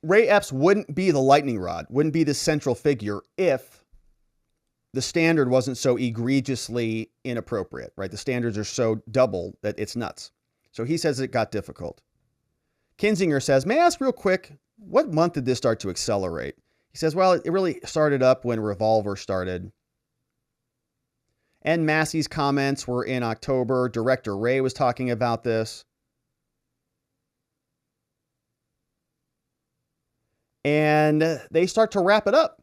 wouldn't be the lightning rod, wouldn't be the central figure if the standard wasn't so egregiously inappropriate, right? The standards are so double that it's nuts. So he says it got difficult. Kinzinger says, may I ask real quick, what month did this start to accelerate? He says, well, it really started up when Revolver started. And Massey's comments were in October. Director Ray was talking about this. And they start to wrap it up.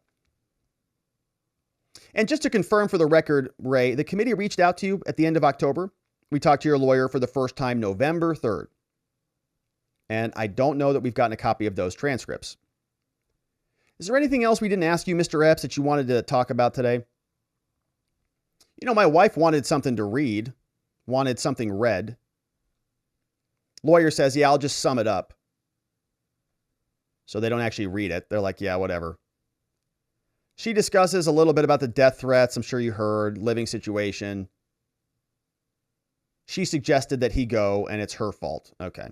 And just to confirm for the record, Ray, the committee reached out to you at the end of October. We talked to your lawyer for the first time November 3rd. And I don't know that we've gotten a copy of those transcripts. Is there anything else we didn't ask you, Mr. Epps, that you wanted to talk about today? You know, my wife wanted something to read, wanted something read. Lawyer says, yeah, I'll just sum it up. So they don't actually read it. They're like, yeah, whatever. She discusses a little bit about the death threats. I'm sure you heard, living situation. She suggested that he go and it's her fault. Okay.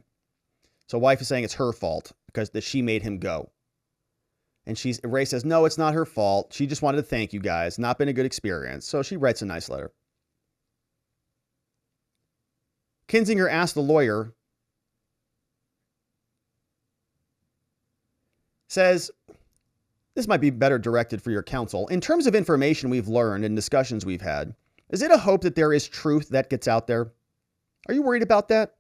So wife is saying it's her fault because that she made him go. And Ray says, no, it's not her fault. She just wanted to thank you guys. Not been a good experience. So she writes a nice letter. Kinzinger asked the lawyer, says, this might be better directed for your counsel. In terms of information we've learned and discussions we've had, is it a hope that there is truth that gets out there? Are you worried about that?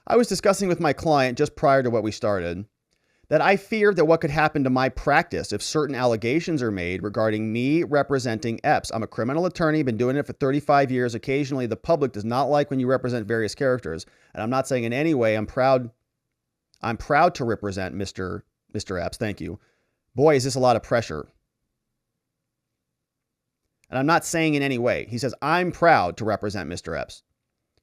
I was discussing with my client just prior to what we started that I fear that what could happen to my practice if certain allegations are made regarding me representing Epps. I'm a criminal attorney, been doing it for 35 years. Occasionally, the public does not like when you represent various characters. And I'm not saying in any way I'm proud to represent Mr. Epps. Thank you. Boy, is this a lot of pressure. And I'm not saying in any way. He says, I'm proud to represent Mr. Epps.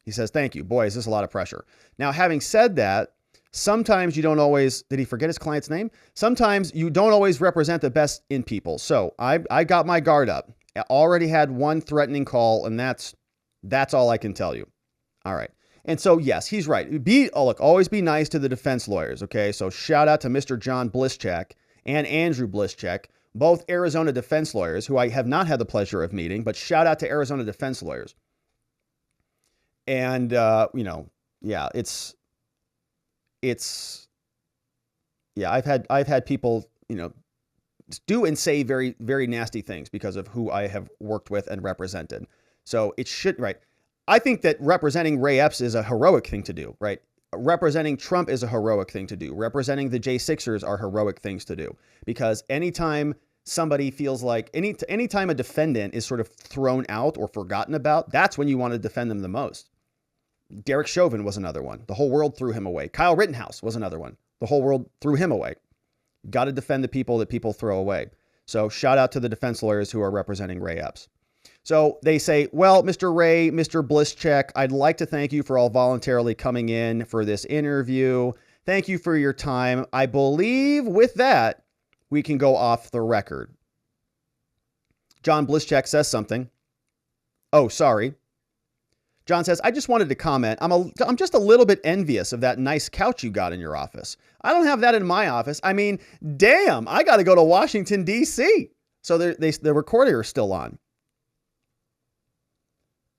He says, thank you. Boy, is this a lot of pressure. Now, having said that, sometimes you don't always, did he forget his client's name? Sometimes you don't always represent the best in people. So I got my guard up. I already had one threatening call, and that's all I can tell you. All right. And so, yes, he's right. Always be nice to the defense lawyers, okay? So shout out to Mr. John Blischek and Andrew Blischek, both Arizona defense lawyers who I have not had the pleasure of meeting, but shout out to Arizona defense lawyers. And, I've had people, do and say very, very nasty things because of who I have worked with and represented. So it should, right. I think that representing Ray Epps is a heroic thing to do, right? Representing Trump is a heroic thing to do. Representing the J6ers are heroic things to do, because anytime somebody feels like anytime a defendant is sort of thrown out or forgotten about, that's when you want to defend them the most. Derek Chauvin was another one. The whole world threw him away. Kyle Rittenhouse was another one. The whole world threw him away. Got to defend the people that people throw away. So shout out to the defense lawyers who are representing Ray Epps. So they say, well, Mr. Ray, Mr. Blischek, I'd like to thank you for all voluntarily coming in for this interview. Thank you for your time. I believe with that, we can go off the record. John Blischek says something. Oh, sorry. John says, I just wanted to comment. I'm just a little bit envious of that nice couch you got in your office. I don't have that in my office. I mean, damn, I got to go to Washington, D.C. So the recorder is still on.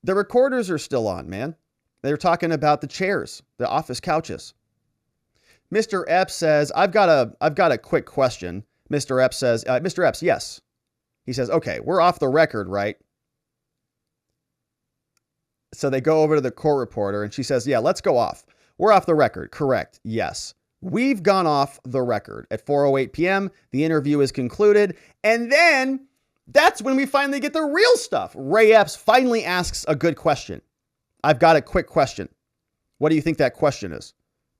The recorders are still on, man. They're talking about the chairs, the office couches. Mr. Epps says, I've got a quick question. Mr. Epps says, Mr. Epps, yes. He says, okay, we're off the record, right? So they go over to the court reporter and she says, yeah, let's go off. We're off the record. Correct. Yes. We've gone off the record. At 4:08 p.m., the interview is concluded. And then that's when we finally get the real stuff. Ray Epps finally asks a good question. I've got a quick question. What do you think that question is?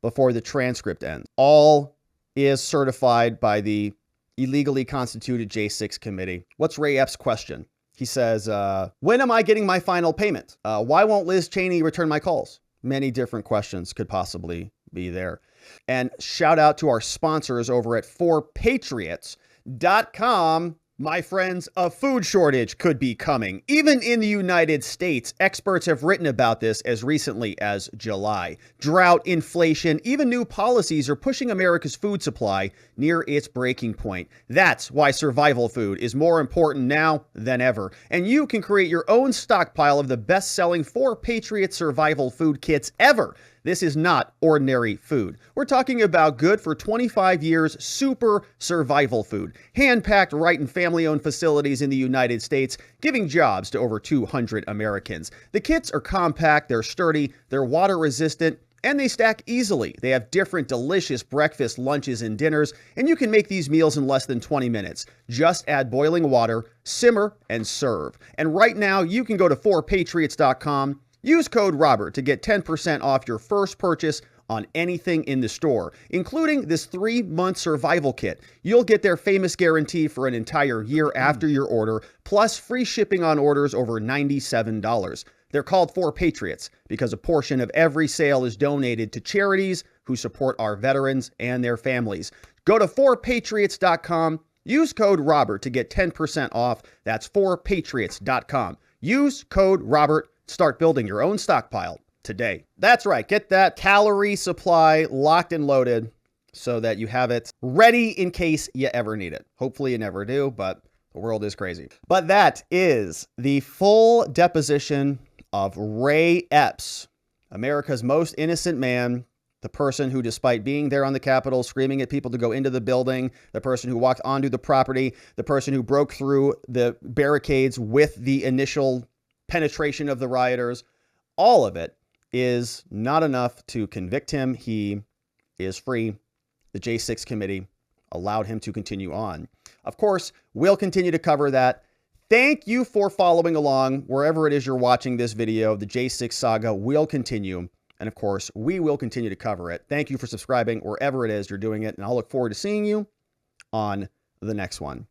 Before the transcript ends. All is certified by the illegally constituted J6 committee. What's Ray Epps' question? He says, when am I getting my final payment? Why won't Liz Cheney return my calls? Many different questions could possibly be there. And shout out to our sponsors over at 4patriots.com. My friends, a food shortage could be coming. Even in the United States, experts have written about this as recently as July. Drought, inflation, even new policies are pushing America's food supply near its breaking point. That's why survival food is more important now than ever. And you can create your own stockpile of the best-selling 4Patriot survival food kits ever. This is not ordinary food. We're talking about good for 25 years super survival food, hand-packed right in family-owned facilities in the United States, giving jobs to over 200 Americans. The kits are compact, they're sturdy, they're water-resistant, and they stack easily. They have different delicious breakfast, lunches, and dinners, and you can make these meals in less than 20 minutes. Just add boiling water, simmer, and serve. And right now, you can go to 4patriots.com. Use code Robert to get 10% off your first purchase on anything in the store, including this 3-month survival kit. You'll get their famous guarantee for an entire year after your order, plus free shipping on orders over $97. They're called 4Patriots because a portion of every sale is donated to charities who support our veterans and their families. Go to 4patriots.com. Use code Robert to get 10% off. That's 4patriots.com. Use code Robert. Start building your own stockpile today. That's right. Get that calorie supply locked and loaded so that you have it ready in case you ever need it. Hopefully you never do, but the world is crazy. But that is the full deposition of Ray Epps, America's most innocent man, the person who, despite being there on the Capitol, screaming at people to go into the building, the person who walked onto the property, the person who broke through the barricades with the initial penetration of the rioters, all of it is not enough to convict him. He is free. The J6 committee allowed him to continue on. Of course, we'll continue to cover that. Thank you for following along wherever it is you're watching this video. The J6 saga will continue. And of course, we will continue to cover it. Thank you for subscribing wherever it is you're doing it. And I'll look forward to seeing you on the next one.